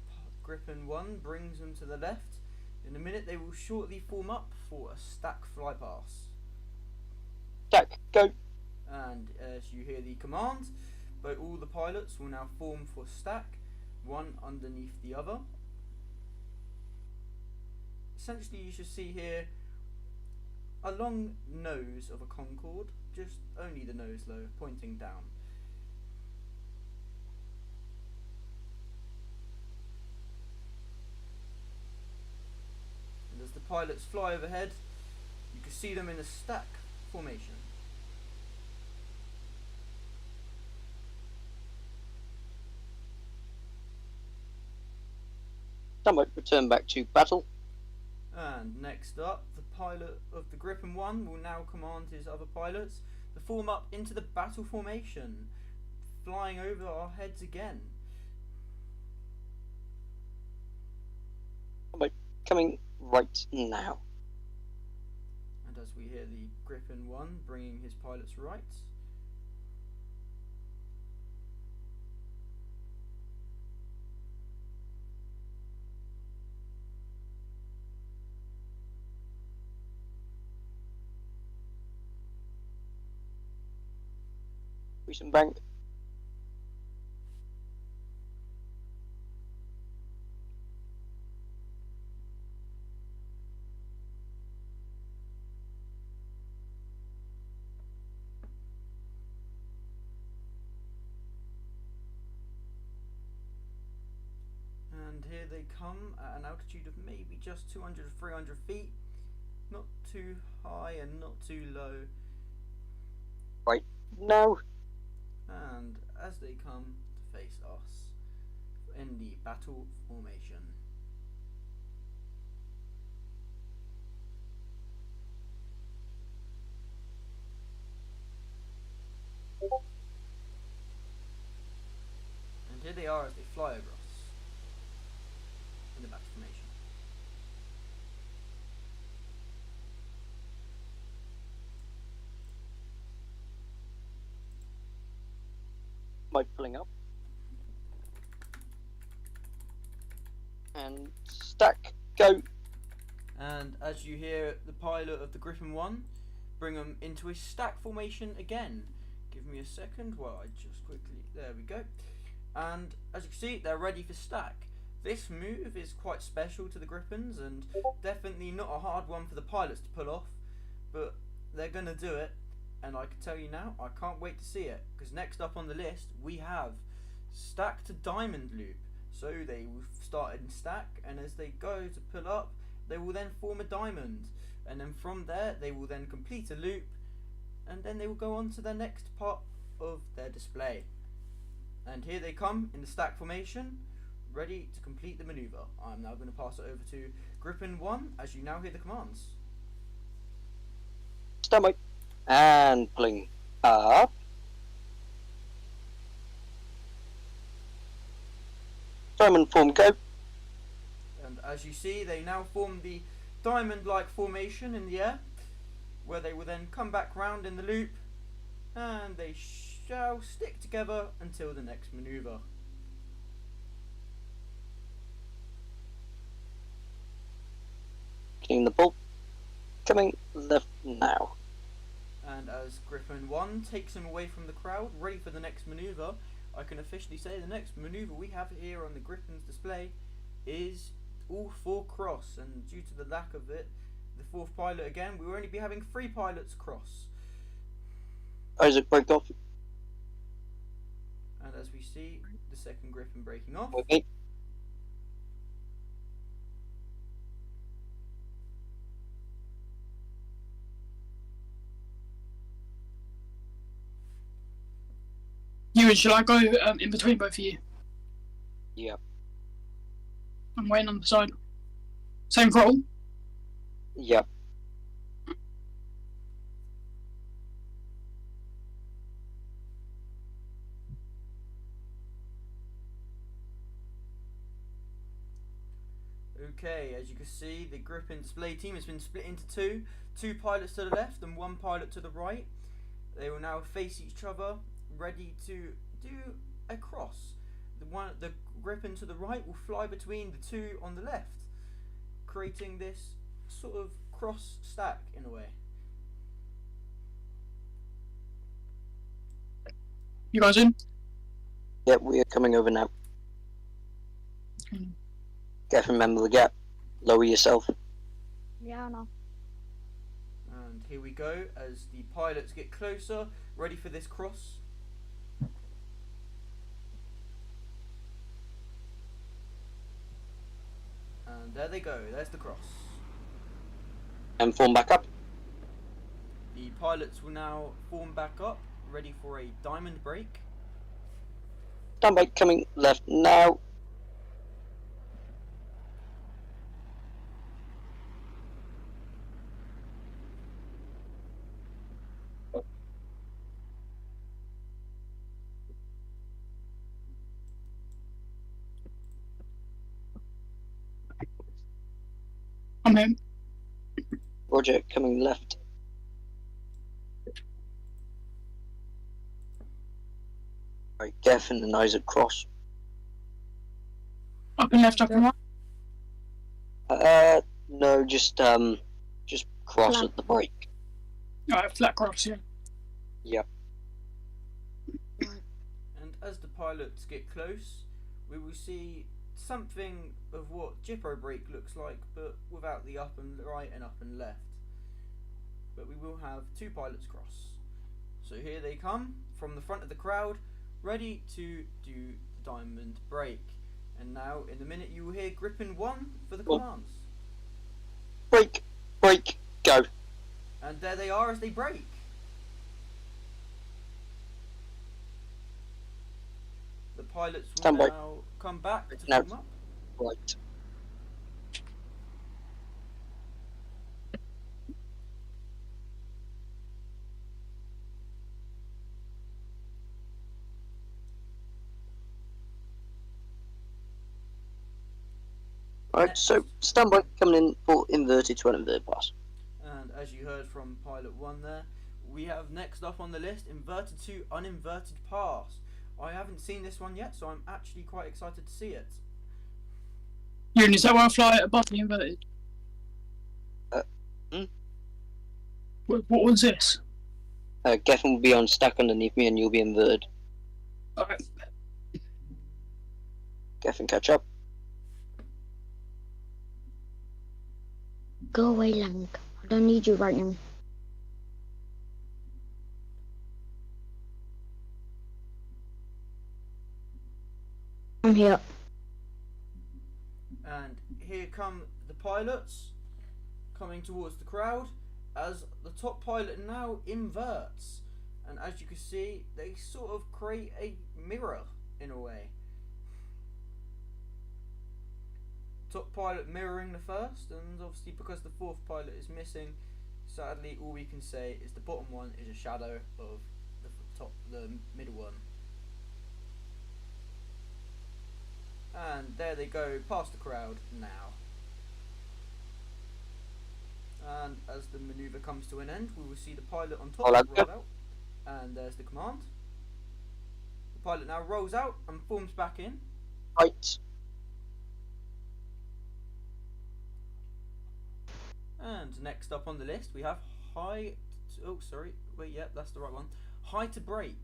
Gripen 1 brings them to the left, in a minute they will shortly form up for a stack flypass. Jack, go. And as you hear the command, but all the pilots will now form for stack, one underneath the other. Essentially, you should see here a long nose of a Concorde, just only the nose though, pointing down. And as the pilots fly overhead, you can see them in a stack formation. Somewhat return back to battle. And next up, the pilot of the Gripen 1 will now command his other pilots to form up into the battle formation, flying over our heads again. Coming right now. And as we hear the Gripen 1 bringing his pilots right, Recent bank. and here they come at an altitude of maybe just 200 or 300 feet, not too high and not too low. Right now. And as they come to face us in the battle formation. And here they are as they fly over us in the battle formation. By pulling up. And stack, go. And as you hear the pilot of the Gripen 1 bring them into a stack formation again. Give me a second while I just quickly, there we go. And as you can see, they're ready for stack. This move is quite special to the Gripens and definitely not a hard one for the pilots to pull off, but they're going to do it. And I can tell you now, I can't wait to see it, because next up on the list we have stack to diamond loop. So they will start in stack, and as they go to pull up, they will then form a diamond, and then from there they will then complete a loop, and then they will go on to the next part of their display. And here they come in the stack formation, ready to complete the maneuver. I'm now going to pass it over to Gripen 1 as you now hear the commands. Stand by. And pulling up. Diamond form, go. And as you see, they now form the diamond-like formation in the air, where they will then come back round in the loop, and they shall stick together until the next maneuver. Clean the ball. coming left now. And as Griffin 1 takes him away from the crowd, ready for the next manoeuvre, I can officially say the next manoeuvre we have here on the Griffin's display is all 4 cross, and due to the lack of it, the 4th pilot again, we will only be having 3 pilots cross. Isaac, break off. And as we see, the 2nd Griffin breaking off. With me. Ewan, shall I go in between both of you? Yep. I'm waiting on the side. Same throttle? Yep. Okay, as you can see, the Griffin display team has been split into 2. 2 pilots to the left and 1 pilot to the right. They will now face each other, ready to do a cross. The Griffin to the right will fly between the 2 on the left, creating this sort of cross stack in a way. You guys in? Yep, we are coming over now. Okay. Get remember the gap. Lower yourself. Yeah, I know. And here we go as the pilots get closer, ready for this cross. And there they go, there's the cross. And form back up. The pilots will now form back up, ready for a diamond break. Stand by, coming left now. I'm in. Roger, coming left. Right, Geffen and Isaac cross. Up and left, up and right. No, just cross Flat. at the break. Alright, flat cross, yeah. Yep. And as the pilots get close, we will see something of what Jippo break looks like, but without the up and right and up and left. But we will have 2 pilots cross. So here they come from the front of the crowd, ready to do diamond break. And now in a minute you will hear Griffin 1 for the commands. Break, break, go. And there they are as they break. The pilots will Stand by. now come back to No. form up. Right. Right, so stand by, coming in for inverted to an inverted pass. And as you heard from pilot 1 there, we have next up on the list inverted to uninverted pass. I haven't seen this one yet, so I'm actually quite excited to see it. Ewan, is that where I fly above the inverted? Hmm? What was this? Geffen will be on stack underneath me and you'll be inverted. Alright. Geffen, catch up. Go away, Lang. I don't need you right now. I'm here. And here come the pilots coming towards the crowd as the top pilot now inverts. And as you can see, they sort of create a mirror in a way. Top pilot mirroring the first, and obviously because the 4th pilot is missing, sadly all we can say is the bottom one is a shadow of the middle one. And there they go past the crowd now. And as the manoeuvre comes to an end, we will see the pilot on top Hold on. roll out. And there's the command. The pilot now rolls out and forms back in. Right. And next up on the list we have high. Oh, sorry. Wait, yeah, that's the right one. High to break.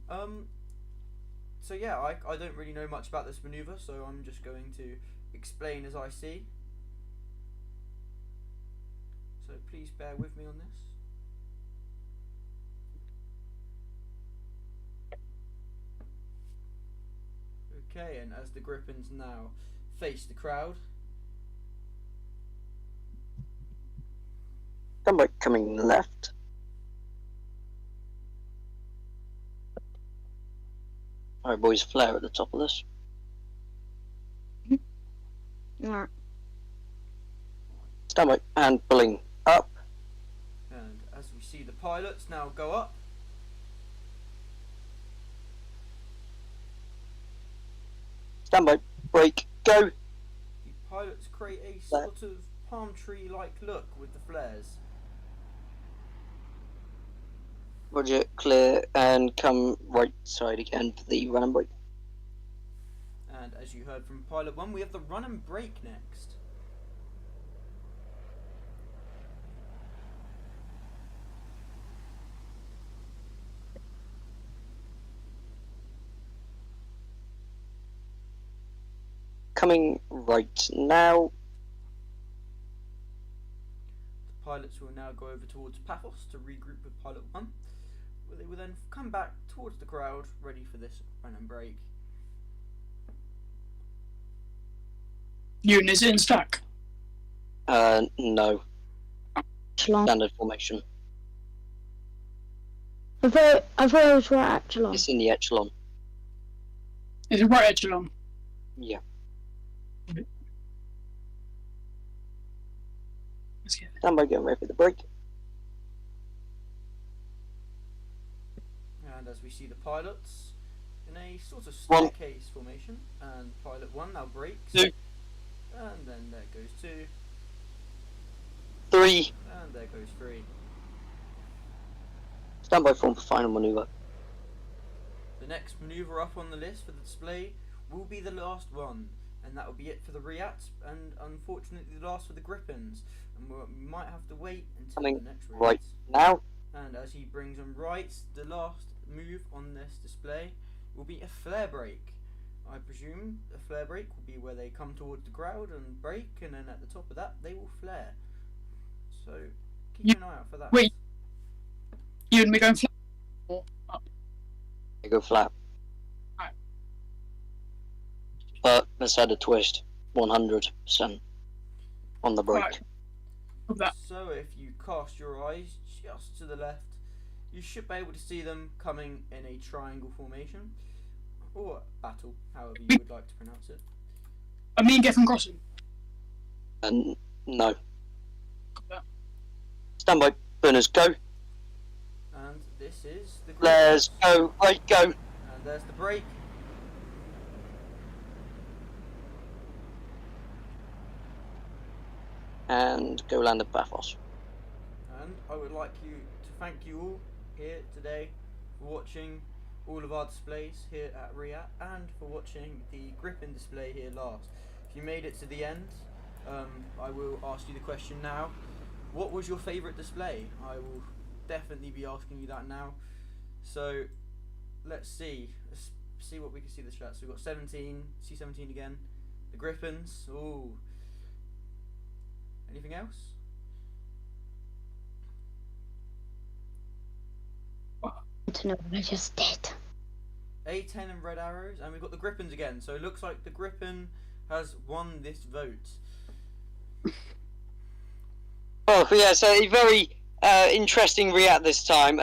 So yeah, I don't really know much about this maneuver, so I'm just going to explain as I see. So please bear with me on this. Okay, and as the Griffins now face the crowd. Gunboat coming left. Alright boys, flare at the top of this. Alright. Gunboat and pulling up. And as we see the pilots now go up. Gunboat, break, go. The pilots create a sort of palm tree like look with the flares. Roger, clear, and come right side again for the run and break. And as you heard from pilot 1, we have the run and brake next. Coming right now. The pilots will now go over towards Paphos to regroup with pilot 1. They will then come back towards the crowd, ready for this run and brake. Ewan, is it in stack? No. Echelon. Standard formation. I thought it was right echelon. It's in the echelon. Is it right echelon? Yeah. Let's get it. Gunboat getting ready for the break. And as we see the pilots in a sort of One. staircase formation, and pilot 1 now brakes. 2. And then there goes 2. 3. And there goes 3. Standby form for final manoeuvre. The next manoeuvre up on the list for the display will be the last one, and that will be it for the RIAT, and unfortunately the last for the Griffins, and we might have to wait until Coming the next RIAT. right now. And as he brings them right, the last move on this display will be a flare brake. I presume a flare brake will be where they come towards the crowd and brake, and then at the top of that they will flare. So keep an eye out for that. Wait. Ewan, we're going flat or up? They go flat. Alright. But let's add a twist. 100% on the break. Right. Of that. So if you cast your eyes just to the left, you should be able to see them coming in a triangle formation, or battle, however you would like to pronounce it. I mean, Geffen crossing. And no. Of that. Standby. Burners go. And this is the Flares Griffins. go. Right go. And there's the brake. And go land at Paphos. And I would like to thank you all here today for watching all of our displays here at RIAT, and for watching the Griffin display here last. If you made it to the end, I will ask you the question now. What was your favourite display? I will definitely be asking you that now. So let's see what we can see the chat. So we've got 17, C17 again, the Griffins. Ooh. Anything else? To know what I just did. A10 and red arrows, and we've got the Griffins again. So it looks like the Griffin has won this vote. Oh yeah, so a very interesting RIAT this time,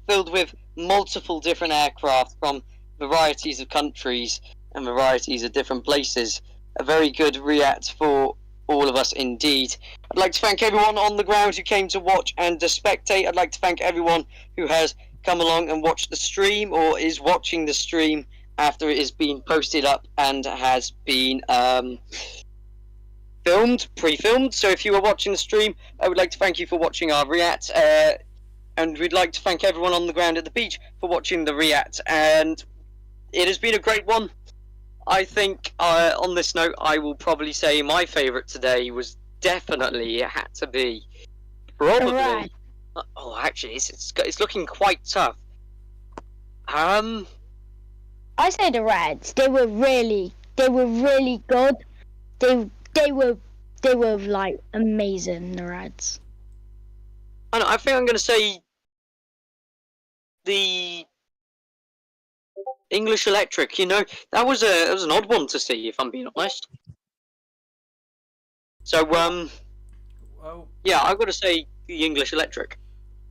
filled with multiple different aircraft from varieties of countries and varieties of different places. A very good RIAT for all of us indeed. I'd like to thank everyone on the ground who came to watch and to spectate. I'd like to thank everyone who has come along and watched the stream, or is watching the stream after it has been posted up and has been pre-filmed. So if you were watching the stream, I would like to thank you for watching our RIAT, and we'd like to thank everyone on the ground at the beach for watching the RIAT, and it has been a great one. I think on this note, I will probably say my favourite today was definitely it had to be probably. Right. Oh, actually, it's looking quite tough. I say the Reds. They were really good. They were like amazing. The Reds. I think I'm going to say the English Electric. You know, that was an odd one to see, if I'm being honest. So Well, yeah, I've got to say the English Electric.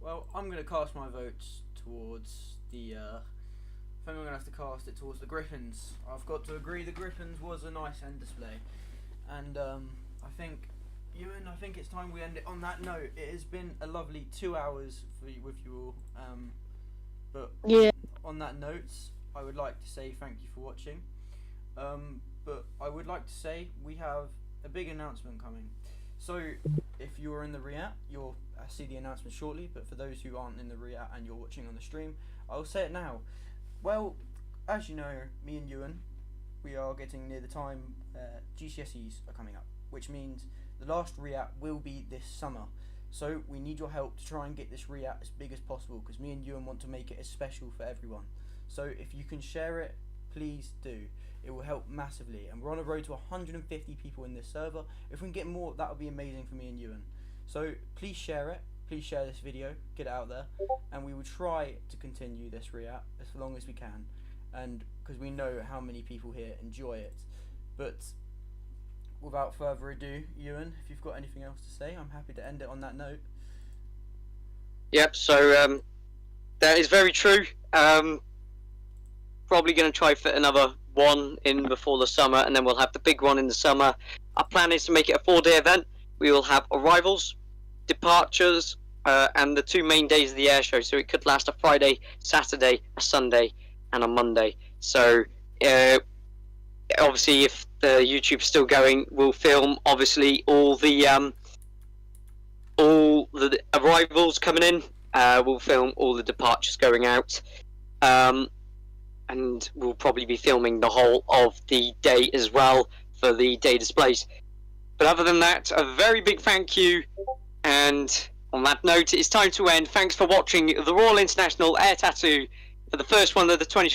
well, I'm going to cast my votes towards the. I think I'm going to have to cast it towards the Griffins. I've got to agree the Griffins was a nice end display, and I think, Ewan, I think it's time we end it on that note. It has been a lovely 2 hours with you all. But Yeah. on that note, I would like to say thank you for watching. But I would like to say we have a big announcement coming. So if you are in the RIAT, you'll see the announcement shortly. But for those who aren't in the RIAT and you're watching on the stream, I'll say it now. Well, as you know, me and Ewan, we are getting near the time GCSEs are coming up, which means the last RIAT will be this summer. So we need your help to try and get this RIAT as big as possible, because me and Ewan want to make it as special for everyone. So if you can share it, please do. It will help massively, and we're on a road to 150 people in this server. If we can get more, that would be amazing for me and Ewan. So please share it. Please share this video, get it out there, and we will try to continue this RIAT as long as we can, and because we know how many people here enjoy it. But without further ado, Ewan, if you've got anything else to say, I'm happy to end it on that note. Yep. So that is very true. Probably going to try fit another one in before the summer, and then we'll have the big one in the summer. Our plan is to make it a 4-day event. We will have arrivals, departures, and the 2 main days of the air show. So it could last a Friday, Saturday, a Sunday, and a Monday. So obviously, if the YouTube's still going, we'll film obviously all the arrivals coming in. We'll film all the departures going out. And we'll probably be filming the whole of the day as well for the day displays. But other than that, a very big thank you. And on that note, it's time to end. Thanks for watching the Royal International Air Tattoo for the first one of the 2020.